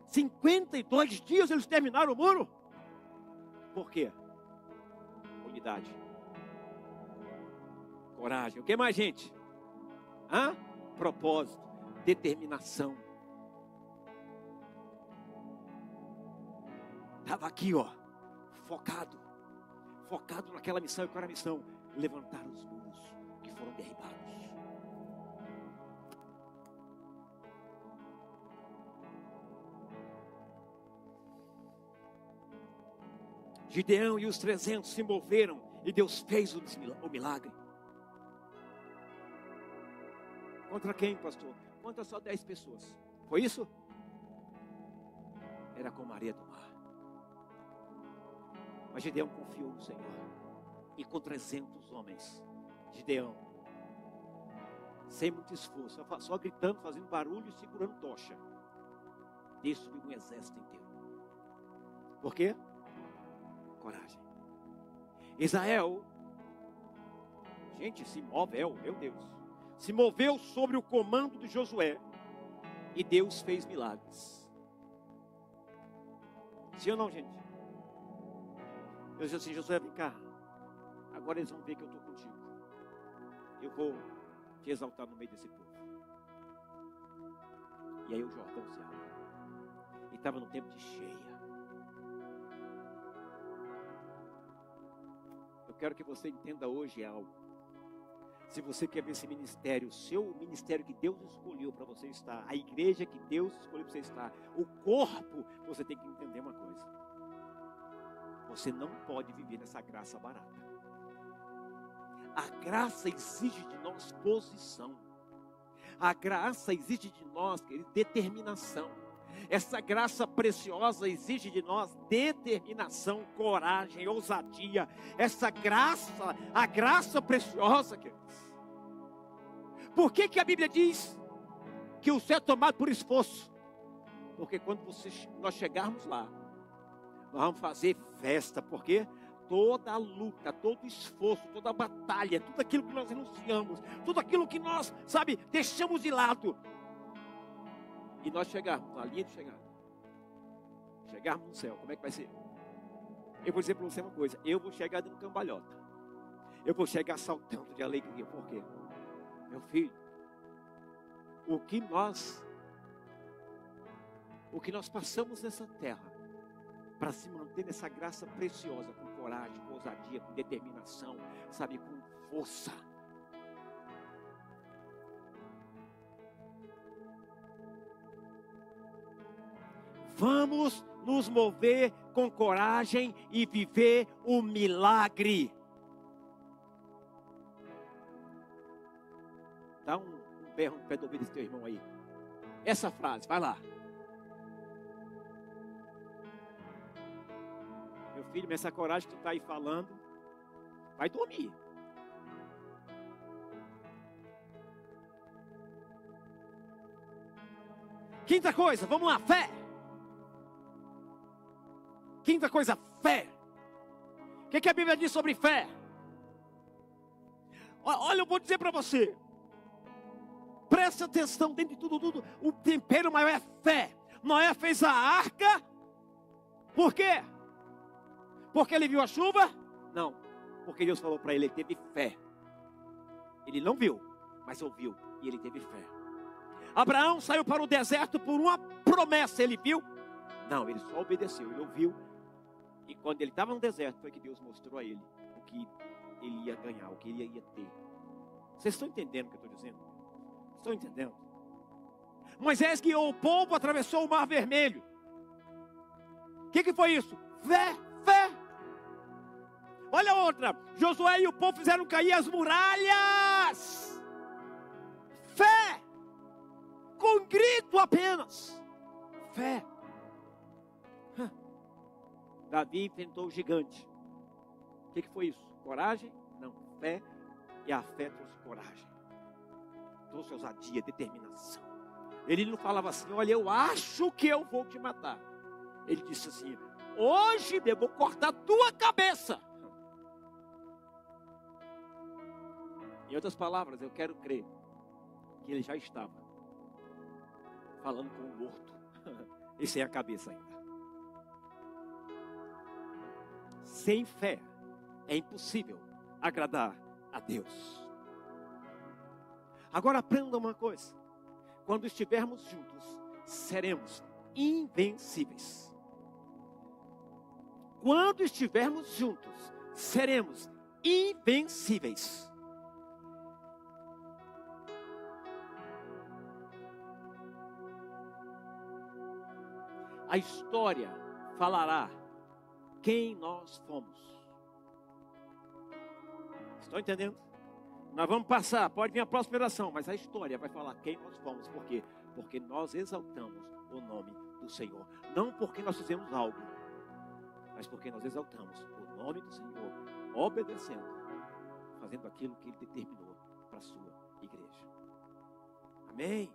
52 dias eles terminaram o muro? Por quê? Unidade. Coragem. O que mais, gente? Propósito. Determinação. Estava aqui, ó, focado naquela missão. E qual era a missão? Levantar os muros que foram derribados. Gideão e os 300 se moveram e Deus fez o milagre. Contra quem, pastor? Contra só 10 pessoas. Foi isso? Era com Maria do Mar. Mas Gideão confiou no Senhor. E com 300 homens, Gideão, sem muito esforço, só gritando, fazendo barulho e segurando tocha, destruiu um exército inteiro. Por quê? Coragem. Israel, gente, se move, meu Deus, se moveu sobre o comando de Josué e Deus fez milagres. Sim ou não, gente? Deus disse assim: Josué, vem cá, agora eles vão ver que eu estou contigo, eu vou te exaltar no meio desse povo. E aí o Jordão se abre, e estava no tempo de cheia. Eu quero que você entenda hoje algo. Se você quer ver esse ministério, o seu ministério que Deus escolheu para você estar, a igreja que Deus escolheu para você estar, o corpo, você tem que entender uma coisa. você não pode viver nessa graça barata. A graça exige de nós posição. A graça exige de nós, querido, determinação. Essa graça preciosa exige de nós determinação, coragem, ousadia. Essa graça, a graça preciosa, queridos. Por que a Bíblia diz que o céu é tomado por esforço? Porque quando nós chegarmos lá, nós vamos fazer festa, porque toda a luta, todo o esforço, toda a batalha, tudo aquilo que nós renunciamos, tudo aquilo que nós, deixamos de lado, e nós chegarmos na linha de chegada, chegarmos no céu, como é que vai ser? Eu vou dizer para você uma coisa, eu vou chegar dando cambalhota, eu vou chegar saltando de alegria. Por quê? Meu filho, o que nós passamos nessa terra, para se manter nessa graça preciosa, com coragem, com ousadia, com determinação, com força. Vamos nos mover com coragem e viver o milagre. Dá um berro no pé do ouvido desse teu irmão aí. Essa frase, vai lá. Meu filho, essa coragem que tu está aí falando, vai dormir. Quinta coisa, vamos lá, fé. Quinta coisa, fé. O que a Bíblia diz sobre fé? Olha, eu vou dizer para você. Presta atenção, dentro de tudo, o tempero maior é fé. Noé fez a arca. Por quê? Porque ele viu a chuva? Não. Porque Deus falou para ele, ele teve fé. Ele não viu, mas ouviu. E ele teve fé. Abraão saiu para o deserto por uma promessa. Ele viu? Não, ele só obedeceu. Ele ouviu. E quando ele estava no deserto, foi que Deus mostrou a ele o que ele ia ganhar, o que ele ia ter. Vocês estão entendendo o que eu estou dizendo? Estão entendendo? Moisés guiou o povo, atravessou o mar vermelho. O que foi isso? Fé. Olha outra. Josué e o povo fizeram cair as muralhas. Fé. Com grito apenas. Fé. Davi enfrentou o gigante. O que foi isso? Coragem? Não, fé. E a fé trouxe coragem. Trouxe ousadia, determinação. Ele não falava assim, olha, eu acho que eu vou te matar. Ele disse assim, hoje eu vou cortar a tua cabeça. Em outras palavras, eu quero crer que ele já estava falando com o morto. E sem a cabeça ainda. Sem fé é impossível agradar a Deus. Agora aprenda uma coisa. Quando estivermos juntos, seremos invencíveis. Quando estivermos juntos, seremos invencíveis. A história falará quem nós fomos. Estão entendendo? Nós vamos passar, pode vir a prosperação, mas a história vai falar quem nós fomos. Por quê? Porque nós exaltamos o nome do Senhor. Não porque nós fizemos algo, mas porque nós exaltamos o nome do Senhor, obedecendo, fazendo aquilo que Ele determinou para a sua igreja. Amém?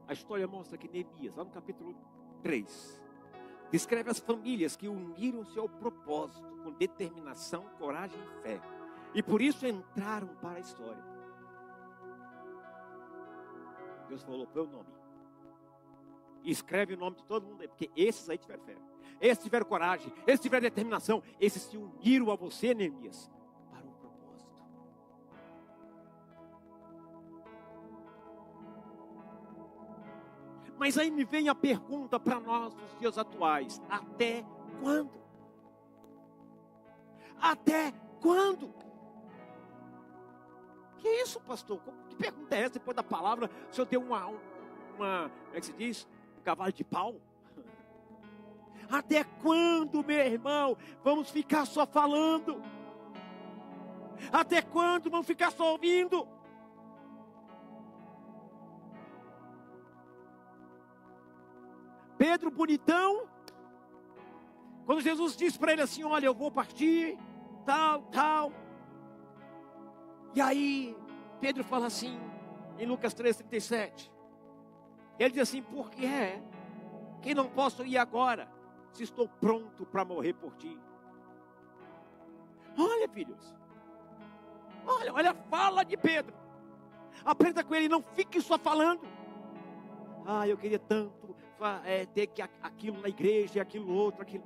A história mostra que Neemias, lá no capítulo 3, descreve as famílias que uniram-se ao propósito com determinação, coragem e fé. E por isso entraram para a história. Deus falou, põe o nome. E escreve o nome de todo mundo aí, porque esses aí tiveram fé. Esses tiveram coragem, esses tiveram determinação. Esses se uniram a você, Neemias, para um propósito. Mas aí me vem a pergunta para nós nos dias atuais: até quando? Até quando? Que isso, pastor? Que pergunta é essa? Depois da palavra, o senhor deu como é que se diz? Um cavalo de pau? Até quando, meu irmão, vamos ficar só falando? Até quando vamos ficar só ouvindo? Pedro, bonitão, quando Jesus disse para ele assim: olha, eu vou partir, tal. E aí, Pedro fala assim, em Lucas 3,37. Ele diz assim: por que é que não posso ir agora, se estou pronto para morrer por ti? Olha, filhos. Olha a fala de Pedro. Aprenda com ele, não fique só falando. Eu queria tanto ter que aquilo na igreja, aquilo outro, aquilo.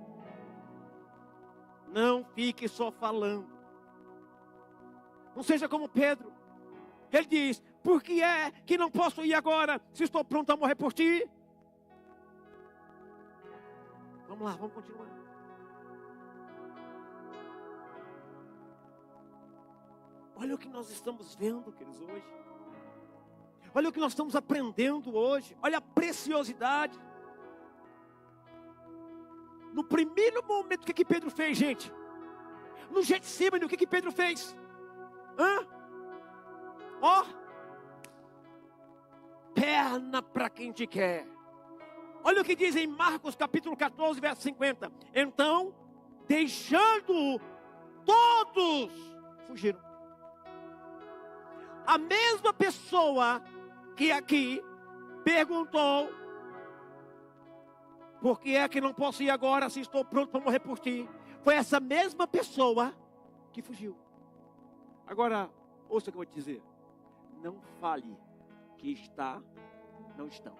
Não fique só falando. Não seja como Pedro. Ele diz: por que é que não posso ir agora, se estou pronto a morrer por ti? Vamos lá, vamos continuar. Olha o que nós estamos vendo, queridos, hoje. Olha o que nós estamos aprendendo hoje. Olha a preciosidade. No primeiro momento, o que Pedro fez, gente? No Getsemane, o que Pedro fez? Perna para quem te quer. Olha o que diz em Marcos capítulo 14, verso 50. Então, deixando todos, fugiram. A mesma pessoa que aqui perguntou: por que é que não posso ir agora, se estou pronto para morrer por ti? Foi essa mesma pessoa que fugiu. Agora, ouça o que eu vou te dizer. Não fale que está, não estão.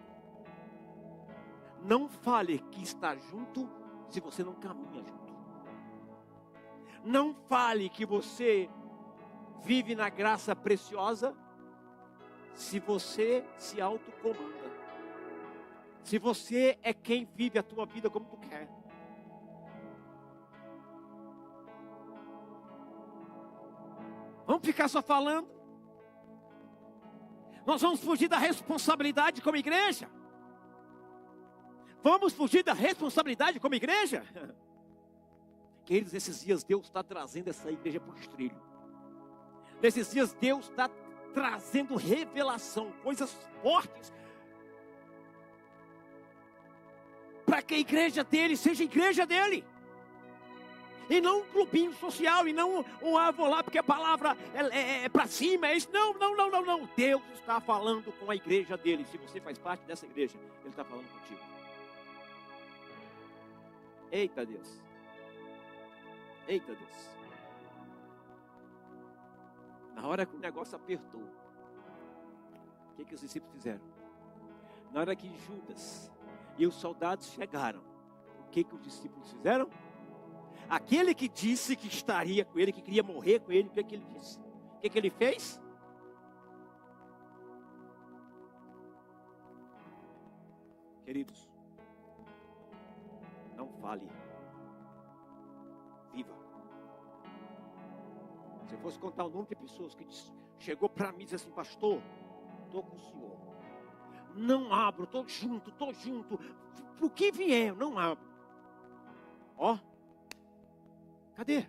Não fale que está junto, se você não caminha junto. Não fale que você vive na graça preciosa, se você se autocomanda. Se você é quem vive a tua vida como tu quer. Vamos ficar só falando? Nós vamos fugir da responsabilidade como igreja? Vamos fugir da responsabilidade como igreja? Queridos, nesses dias Deus está trazendo essa igreja para o trilho. Nesses dias Deus está trazendo revelação, coisas fortes, para que a igreja dele seja a igreja dele. E não um clubinho social, e não vou lá porque a palavra é para cima, é isso. Não. Deus está falando com a igreja dele. Se você faz parte dessa igreja, Ele está falando contigo. Eita Deus. Eita Deus. Na hora que o negócio apertou, o que os discípulos fizeram? Na hora que Judas e os soldados chegaram, o que os discípulos fizeram? Aquele que disse que estaria com ele, que queria morrer com ele, o que ele disse? O que ele fez? Queridos, não fale, viva. Se eu fosse contar o número de pessoas que chegou para mim e disse assim: pastor, estou com o senhor, não abro, estou junto, o que vier, eu não abro. Cadê?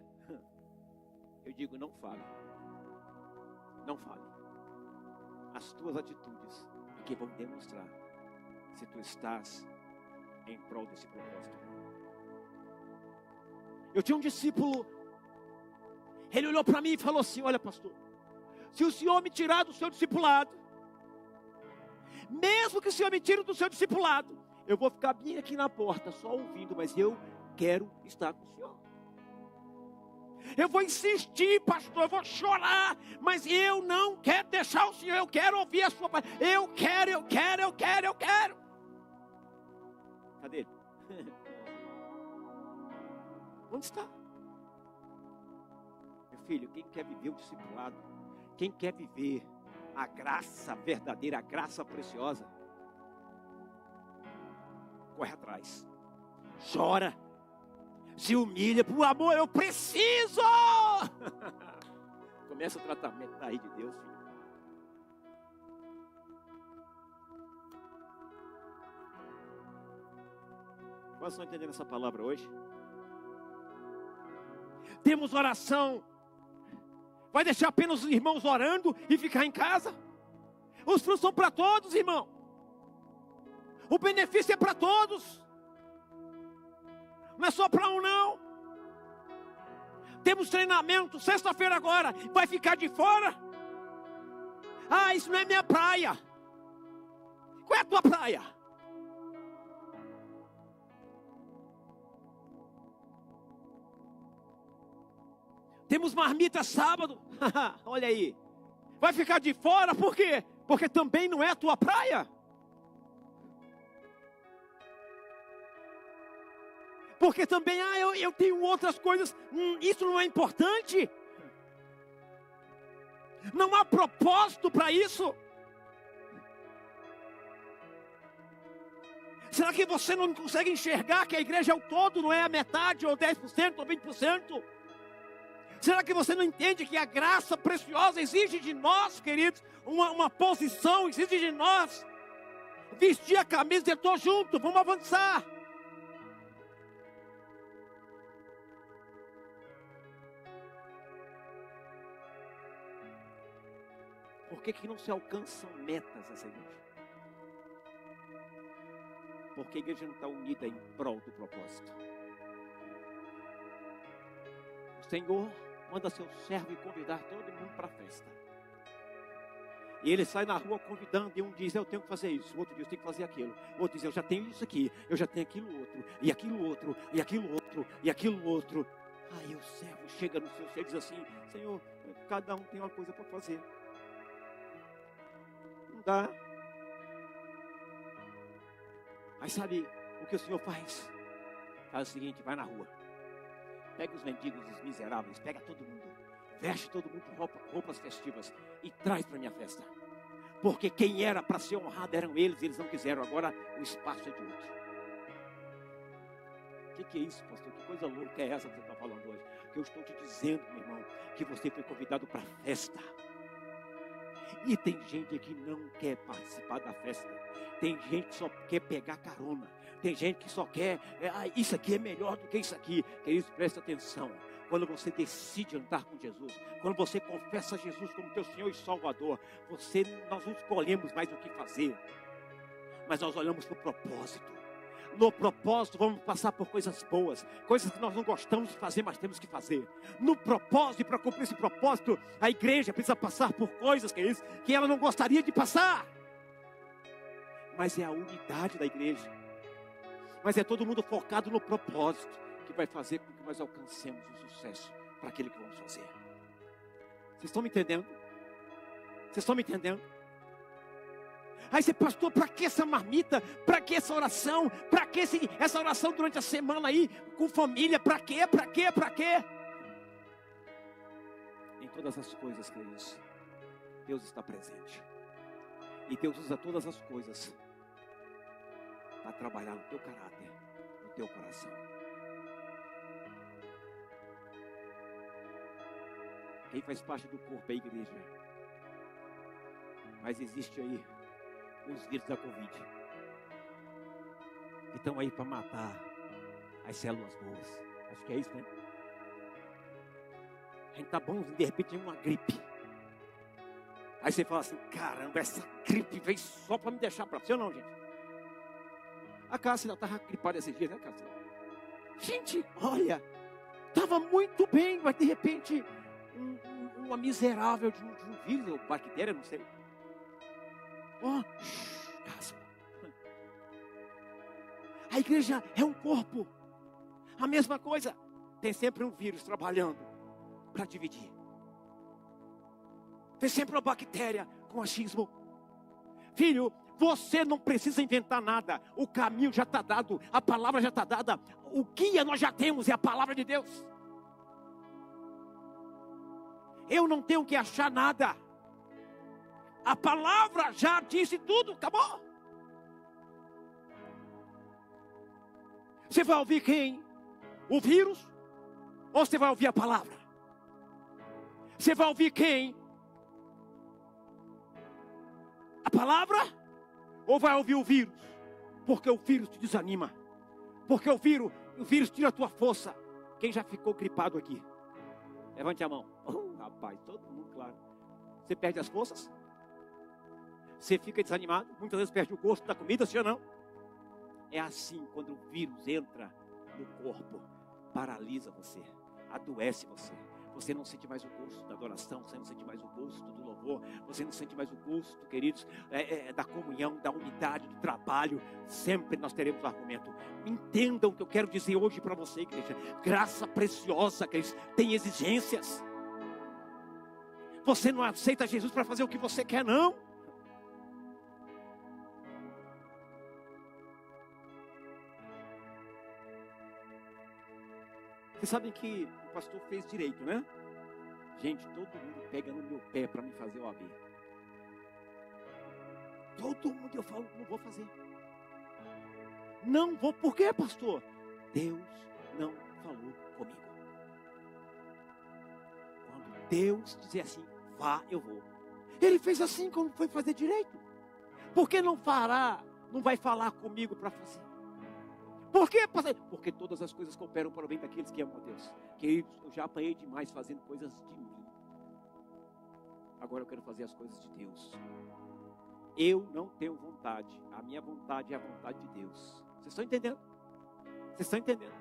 Eu digo: não fale. Não fale. As tuas atitudes é que vão demonstrar se tu estás em prol desse propósito. Eu tinha um discípulo, ele olhou para mim e falou assim: olha pastor, se o senhor me tirar do seu discipulado, mesmo que o senhor me tire do seu discipulado, eu vou ficar bem aqui na porta, só ouvindo, mas eu quero estar com o senhor. Eu vou insistir, pastor, eu vou chorar, mas eu não quero deixar o senhor, eu quero ouvir a sua palavra. Eu quero. Cadê ele? Onde está? Meu filho, quem quer viver o discipulado, quem quer viver a graça verdadeira, a graça preciosa, corre atrás, chora, se humilha, por amor, eu preciso. Começa o tratamento daí de Deus, filho. Quase não entendendo essa palavra hoje. Temos oração. Vai deixar apenas os irmãos orando e ficar em casa? Os frutos são para todos, irmão. O benefício é para todos. Não é só para um, não. Temos treinamento, sexta-feira agora. Vai ficar de fora? Ah, isso não é minha praia. Qual é a tua praia? Temos marmita sábado. Olha aí. Vai ficar de fora por quê? Porque também não é a tua praia. Porque também, eu tenho outras coisas. Isso não é importante. Não há propósito para isso. Será que você não consegue enxergar que a igreja é o todo, não é a metade, ou 10%, ou 20%? Será que você não entende que a graça preciosa exige de nós, queridos, uma posição, exige de nós vestir a camisa e dizer, estou junto, vamos avançar. Por que não se alcançam metas nessa igreja? Porque a igreja não está unida em prol do propósito. O Senhor manda seu servo convidar todo mundo para a festa. E ele sai na rua convidando, e um diz, eu tenho que fazer isso, o outro diz, eu tenho que fazer aquilo, o outro diz, eu já tenho isso aqui, eu já tenho aquilo outro, e aquilo outro, e aquilo outro, e aquilo outro. Aí o servo chega no seu cheiro e diz assim, Senhor, cada um tem uma coisa para fazer. Não dá. Aí sabe o que o Senhor faz? Faz o seguinte, vai na rua. Pega os mendigos, os miseráveis, pega todo mundo, veste todo mundo roupas festivas e traz para minha festa. Porque quem era para ser honrado eram eles não quiseram, agora o espaço é de outro. O que é isso, pastor? Que coisa louca é essa que você está falando hoje? Que eu estou te dizendo, meu irmão, que você foi convidado para a festa. E tem gente que não quer participar da festa. Tem gente que só quer pegar carona. Tem gente que só quer, isso aqui é melhor do que isso aqui. Queridos, presta atenção. Quando você decide andar com Jesus, quando você confessa Jesus como teu Senhor e Salvador, nós não escolhemos mais o que fazer, mas nós olhamos para o propósito. No propósito vamos passar por coisas boas, coisas que nós não gostamos de fazer, mas temos que fazer. No propósito, para cumprir esse propósito, a igreja precisa passar por coisas, queridos, que ela não gostaria de passar. Mas é a unidade da igreja. Mas é todo mundo focado no propósito que vai fazer com que nós alcancemos o sucesso para aquilo que vamos fazer. Vocês estão me entendendo? Vocês estão me entendendo? Aí você, pastor, para que essa marmita? Para que essa oração? Para que essa oração durante a semana aí, com família? Para quê? Para quê? Para quê? Em todas as coisas, queridos, Deus está presente. E Deus usa todas as coisas para trabalhar no teu caráter, no teu coração. Quem faz parte do corpo é a igreja. Mas existe aí os vírus da Covid, que estão aí para matar as células boas. Acho que é isso, né? A gente tá bom, de repente tem uma gripe. Aí você fala assim, caramba, essa gripe veio só para me deixar para você ou não, gente? A Cássia já estava gripada esses dias, né, Cássia? Gente, olha, estava muito bem, mas de repente uma miserável de um vírus, ou bactéria, não sei. Cássia. A igreja é um corpo. A mesma coisa. Tem sempre um vírus trabalhando para dividir. Tem sempre uma bactéria com achismo. Filho, você não precisa inventar nada. O caminho já está dado. A palavra já está dada. O guia nós já temos, é a palavra de Deus. Eu não tenho que achar nada. A palavra já disse tudo, acabou. Você vai ouvir quem? O vírus? Ou você vai ouvir a palavra? Você vai ouvir quem? A palavra? Ou vai ouvir o vírus? Porque o vírus te desanima. Porque o vírus tira a tua força. Quem já ficou gripado aqui? Levante a mão. Rapaz, todo mundo, claro. Você perde as forças? Você fica desanimado? Muitas vezes perde o gosto da comida, sim ou não? É assim quando o vírus entra no corpo. Paralisa você. Adoece você. Você não sente mais o gosto da adoração. Você não sente mais o gosto do louvor. Você não sente mais o gosto, queridos, da comunhão, da unidade, do trabalho. Sempre nós teremos um argumento. Entendam o que eu quero dizer hoje para você, igreja. Graça preciosa, queridos, tem exigências. Você não aceita Jesus para fazer o que você quer, não. Vocês sabem que o pastor fez direito, né? Gente, todo mundo pega no meu pé para me fazer o AB. Todo mundo, eu falo, não vou fazer. Não vou, por quê, pastor? Deus não falou comigo. Quando Deus dizer assim, vá, eu vou. Ele fez assim como foi fazer direito. Por que não vai falar comigo para fazer? Por quê, pastor? Porque todas as coisas cooperam para o bem daqueles que amam a Deus. Queridos, eu já apanhei demais fazendo coisas de mim. Agora eu quero fazer as coisas de Deus. Eu não tenho vontade. A minha vontade é a vontade de Deus. Vocês estão entendendo? Vocês estão entendendo?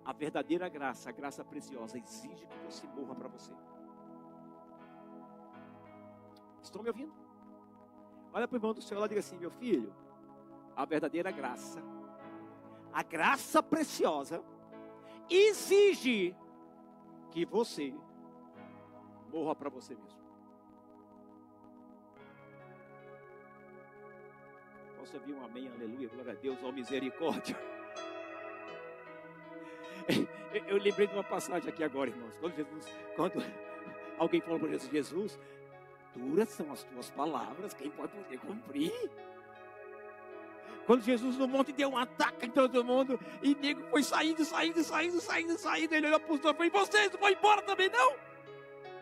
A verdadeira graça, a graça preciosa, exige que você morra para você. Estão me ouvindo? Olha para o irmão do Senhor lá e diga assim, meu filho, a verdadeira graça, a graça preciosa, exige que você morra para você mesmo. Posso ouvir um amém, aleluia, glória a Deus, ó misericórdia. Eu lembrei de uma passagem aqui agora, irmãos. Quando alguém falou para Jesus, Jesus, duras são as tuas palavras, quem pode poder cumprir? Quando Jesus no monte deu um ataque em todo mundo, e o nego foi saindo, ele olhou para os dois e falou, vocês não vão embora também não?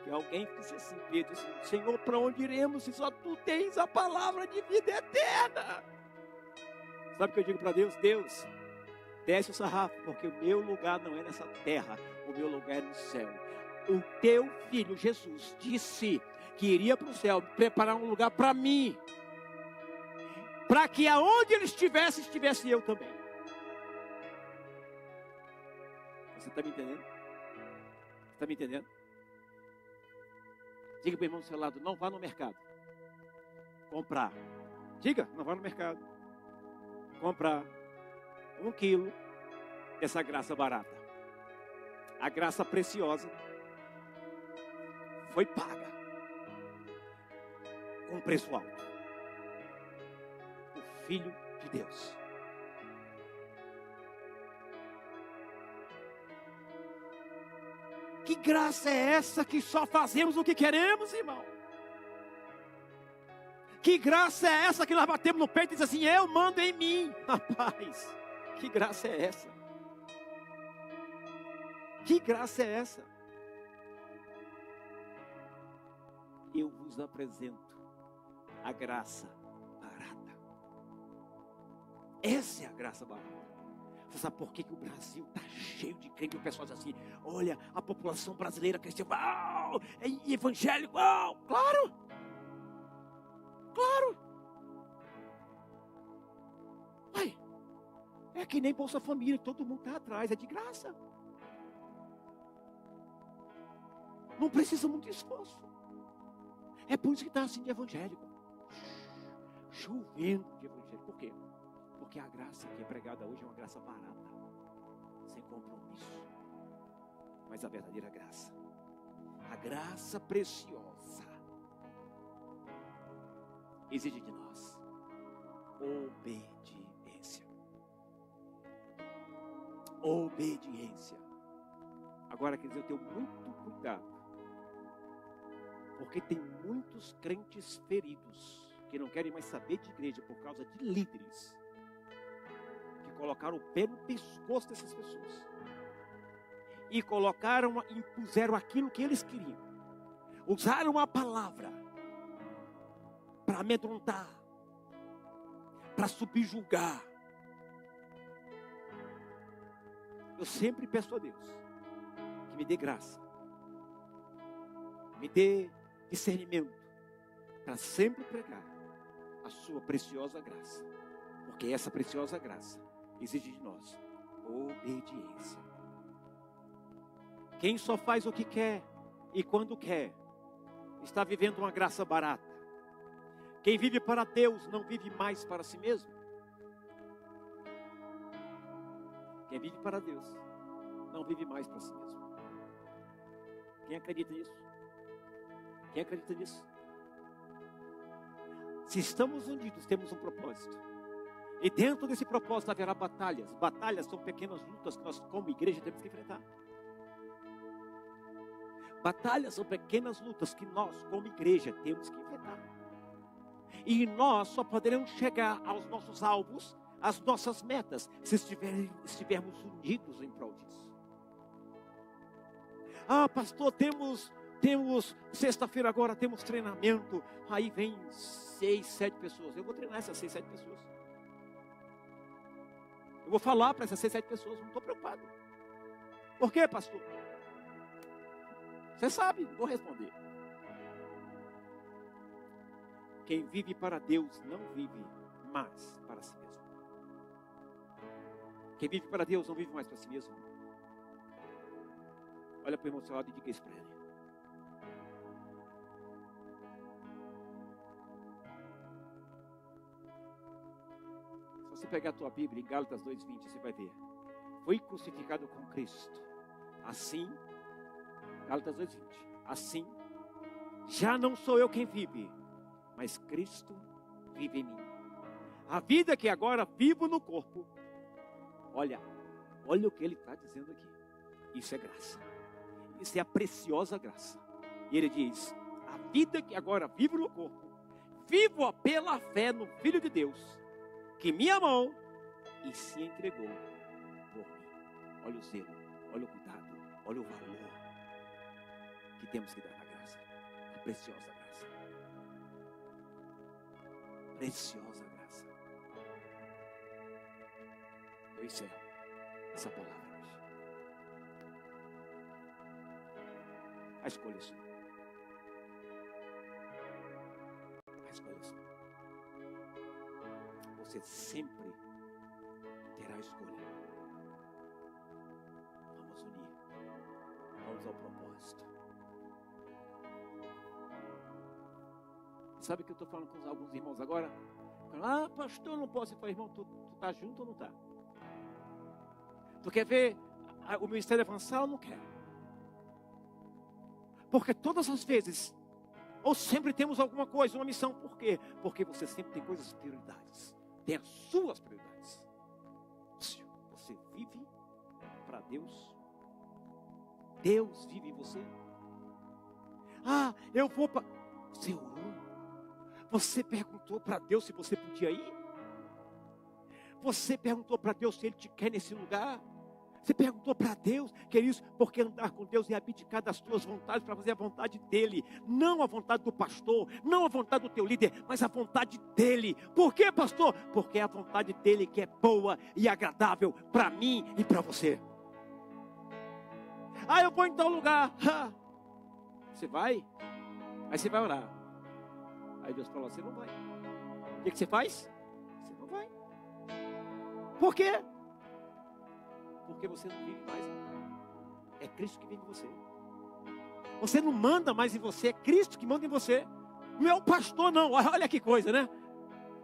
Que alguém disse assim, Pedro, assim, Senhor, para onde iremos se só tu tens a palavra de vida eterna? Sabe o que eu digo para Deus? Deus, desce o sarrafo, porque o meu lugar não é nessa terra, o meu lugar é no céu. O teu filho Jesus disse que iria para o céu preparar um lugar para mim, para que aonde ele estivesse eu também. Você está me entendendo? Está me entendendo? Diga para o irmão do seu lado, não vá no mercado comprar. Diga, não vá no mercado comprar 1 quilo dessa graça barata. A graça preciosa foi paga com preço alto. O Filho de Deus. Que graça é essa que só fazemos o que queremos, irmão? Que graça é essa que nós batemos no peito e diz assim, eu mando em mim? Rapaz, que graça é essa? Que graça é essa? Eu vos apresento a graça barata. Essa é a graça barata. Você sabe por que o Brasil está cheio de crente? O pessoal diz assim, olha, a população brasileira cristã, é evangélico, claro. Claro. Ai, é que nem Bolsa Família, todo mundo está atrás, é de graça. Não precisa muito esforço. É por isso que está assim de evangélico. Chovendo de evangélico. Por quê? Porque a graça que é pregada hoje é uma graça barata, sem compromisso. Mas a verdadeira graça, a graça preciosa, exige de nós obediência. Obediência. Agora, quer dizer, eu tenho muito cuidado, porque tem muitos crentes feridos que não querem mais saber de igreja por causa de líderes que colocaram o pé no pescoço dessas pessoas e impuseram aquilo que eles queriam, usaram a palavra para amedrontar, para subjugar. Eu sempre peço a Deus que me dê graça, me dê discernimento para sempre pregar a sua preciosa graça, porque essa preciosa graça exige de nós obediência. Quem só faz o que quer e quando quer está vivendo uma graça barata. Quem vive para Deus não vive mais para si mesmo. Quem vive para Deus não vive mais para si mesmo. Quem acredita nisso? Quem acredita nisso? Se estamos unidos, temos um propósito. E dentro desse propósito haverá batalhas. Batalhas são pequenas lutas que nós, como igreja, temos que enfrentar. Batalhas são pequenas lutas que nós, como igreja, temos que enfrentar. E nós só poderemos chegar aos nossos alvos, às nossas metas, se estivermos unidos em prol disso. Ah, pastor, temos sexta-feira agora, temos treinamento. Aí vem 6, 7 pessoas. Eu vou treinar essas 6, 7 pessoas. Eu vou falar para essas 6, 7 pessoas, não estou preocupado. Por quê, pastor? Você sabe, não vou responder. Quem vive para Deus não vive mais para si mesmo. Quem vive para Deus não vive mais para si mesmo. Olha para o irmão do seu lado e diga isso para ele. Se você pegar a tua Bíblia em Gálatas 2:20, você vai ver. Foi crucificado com Cristo. Assim, Gálatas 2:20. Assim, já não sou eu quem vive, mas Cristo vive em mim. A vida que agora vivo no corpo. Olha o que ele está dizendo aqui. Isso é graça. Isso é a preciosa graça. E ele diz: a vida que agora vivo no corpo, vivo pela fé no Filho de Deus, que me amou e se entregou por mim. Olha o zelo, olha o cuidado, olha o valor que temos que dar na graça. A preciosa graça. Preciosa graça. Eu encerro essa palavra hoje. A escolha é sua. A escolha é sua. Você sempre terá a escolha. Vamos unir. Vamos ao propósito. Sabe que eu estou falando com alguns irmãos agora? Ah, pastor, não posso. Eu falei, irmão, tu tá junto ou não tá? Tu quer ver o ministério avançar ou não quer? Porque todas as vezes, ou sempre temos alguma coisa, uma missão. Por quê? Porque você sempre tem coisas, prioridades. Tem as suas prioridades. Você vive para Deus. Deus vive em você. Ah, eu vou para... Você orou? Você perguntou para Deus se você podia ir? Você perguntou para Deus se Ele te quer nesse lugar? Você perguntou para Deus, queridos, porque andar com Deus é abdicar das tuas vontades para fazer a vontade dEle. Não a vontade do pastor, não a vontade do teu líder, mas a vontade dEle. Por quê, pastor? Porque é a vontade dEle que é boa e agradável para mim e para você. Ah, eu vou em tal lugar. Você vai? Aí você vai orar. Aí Deus falou, você não vai. O que você faz? Você não vai. Por quê? Porque você não vive mais. É Cristo que vive em você. Você não manda mais em você, é Cristo que manda em você. Não é o pastor não, olha que coisa, né?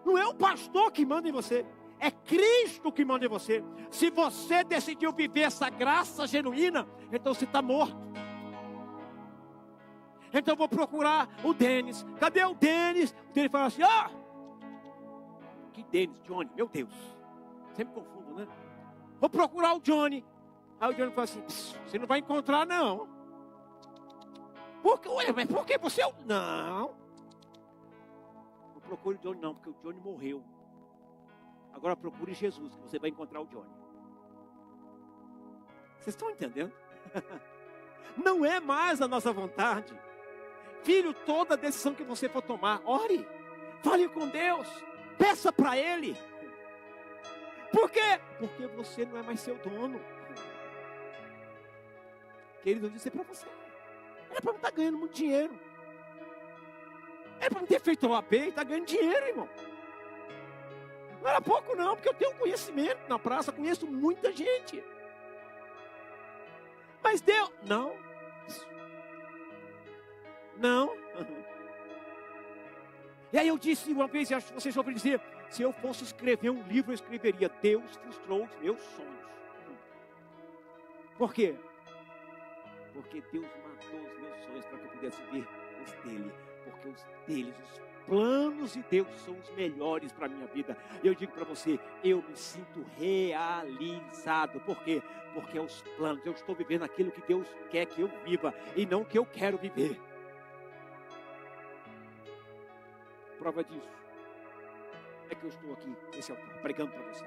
Não é o pastor que manda em você, é Cristo que manda em você. Se você decidiu viver essa graça genuína, então você está morto. Então eu vou procurar o Denis. Cadê o Denis? O Denis fala assim, que Denis? Johnny, meu Deus. Sempre confundo, né? Vou procurar o Johnny. Aí o Johnny fala assim, você não vai encontrar não. Por que? Ué, mas por que você? Não. Não procure o Johnny não, porque o Johnny morreu. Agora procure Jesus, que você vai encontrar o Johnny. Vocês estão entendendo? Não é mais a nossa vontade. Filho, toda decisão que você for tomar, ore. Fale com Deus. Peça para Ele. Por quê? Porque você não é mais seu dono. Querido, eu disse para você. Era para não estar ganhando muito dinheiro. Era para não ter feito o AP e estar ganhando dinheiro, irmão. Não era pouco não, porque eu tenho conhecimento na praça, conheço muita gente. Mas Deus, não. E aí eu disse uma vez, e acho que vocês ouviram dizer, se eu fosse escrever um livro, eu escreveria Deus frustrou os meus sonhos. Por quê? Porque Deus matou os meus sonhos para que eu pudesse ver os dele. Porque os deles, os planos de Deus são os melhores para a minha vida. Eu digo para você, eu me sinto realizado. Por quê? Porque é os planos, eu estou vivendo aquilo que Deus quer que eu viva e não que eu quero viver. Prova disso é que eu estou aqui nesse altar pregando para você.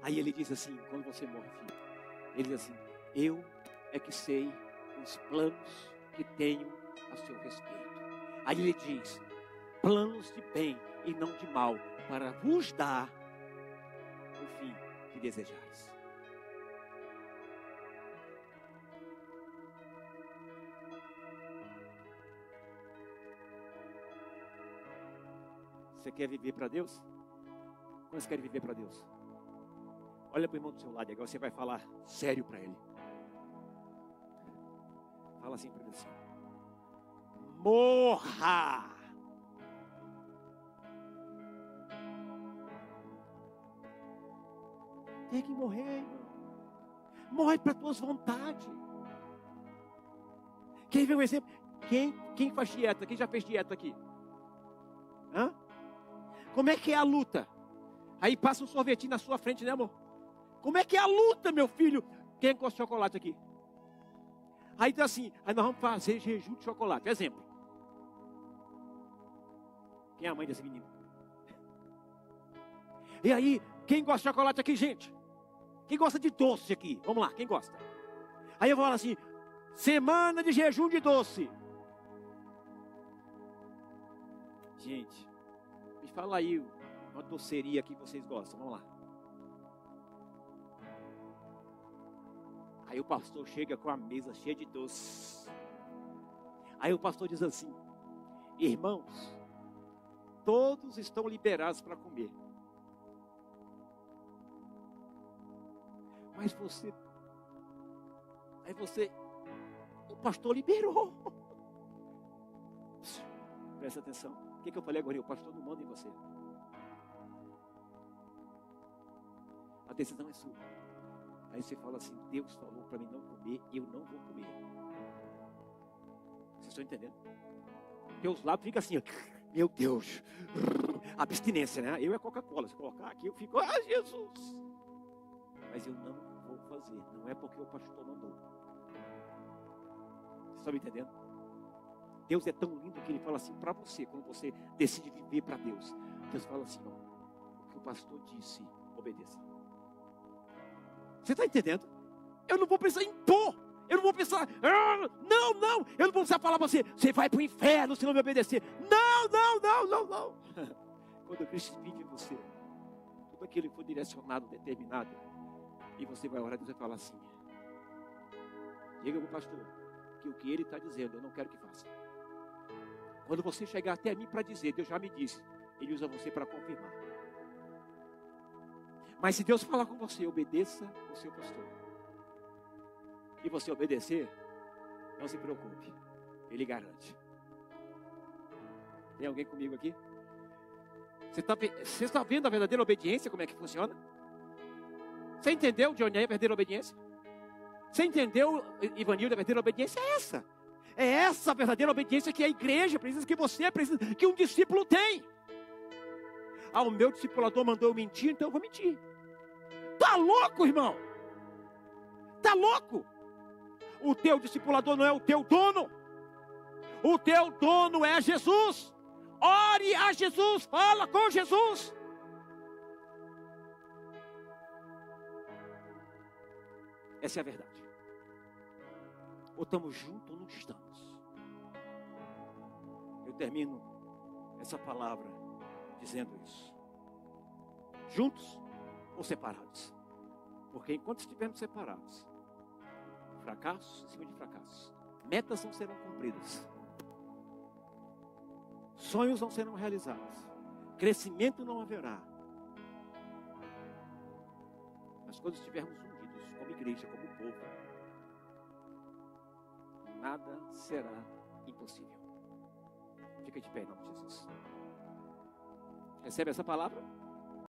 Aí ele diz assim, quando você morre, filho, ele diz assim, eu é que sei os planos que tenho a seu respeito. Aí ele diz, planos de bem e não de mal, para vos dar o fim que desejais. Você quer viver para Deus? Como você quer viver para Deus? Olha para o irmão do seu lado, agora você vai falar sério para ele. Fala assim para ele assim: morra! Tem que morrer, irmão. Morre para tuas vontades. Quem vê um exemplo? Quem faz dieta? Quem já fez dieta aqui? Hã? Como é que é a luta? Aí passa um sorvetinho na sua frente, né, amor? Como é que é a luta, meu filho? Quem gosta de chocolate aqui? Aí tá assim, aí nós vamos fazer jejum de chocolate. Exemplo. Quem é a mãe desse menino? E aí, quem gosta de chocolate aqui, gente? Quem gosta de doce aqui? Vamos lá, quem gosta? Aí eu vou falar assim, semana de jejum de doce. Gente, me fala aí uma doceria que vocês gostam, vamos lá. Aí o pastor chega com a mesa cheia de doces. Aí o pastor diz assim, irmãos, todos estão liberados para comer. Mas você, o pastor liberou. Presta atenção. O que eu falei agora? O pastor não manda em você. A decisão é sua. Aí você fala assim, Deus falou para mim não comer, eu não vou comer. Vocês estão entendendo? Porque os lábios ficam assim, ó, meu Deus, abstinência, né? Eu é Coca-Cola, se colocar aqui eu fico, Jesus. Mas eu não vou fazer, não é porque o pastor mandou. Vocês estão me entendendo? Deus é tão lindo que Ele fala assim para você, quando você decide viver para Deus. Deus fala assim, ó, o que o pastor disse, obedeça. Você está entendendo? Eu não vou precisar impor. Eu não vou precisar. Não. Eu não vou precisar falar para você. Você vai para o inferno se não me obedecer. Não. Quando Cristo vive em você, tudo aquilo foi direcionado, determinado. E você vai orar e você vai falar assim: diga para o pastor que o que ele está dizendo eu não quero que faça. Quando você chegar até mim para dizer, Deus já me disse, Ele usa você para confirmar. Mas se Deus falar com você, obedeça o seu pastor. E você obedecer, não se preocupe, Ele garante. Tem alguém comigo aqui? Você está vendo a verdadeira obediência, como é que funciona? Você entendeu, Johnny, a verdadeira obediência? Você entendeu, Ivanildo, a verdadeira obediência é essa. É essa a verdadeira obediência que a igreja precisa, que você precisa, que um discípulo tem. Ah, o meu discipulador mandou eu mentir, então eu vou mentir. Tá louco, irmão? Tá louco? O teu discipulador não é o teu dono. O teu dono é Jesus. Ore a Jesus, fala com Jesus. Essa é a verdade. Ou estamos juntos ou não estamos. Eu termino essa palavra dizendo isso. Juntos ou separados? Porque enquanto estivermos separados, fracassos em cima de fracassos, metas não serão cumpridas, sonhos não serão realizados, crescimento não haverá. Mas quando estivermos unidos como igreja, como povo, nada será impossível. Fica de pé em nome de Jesus. Recebe essa palavra?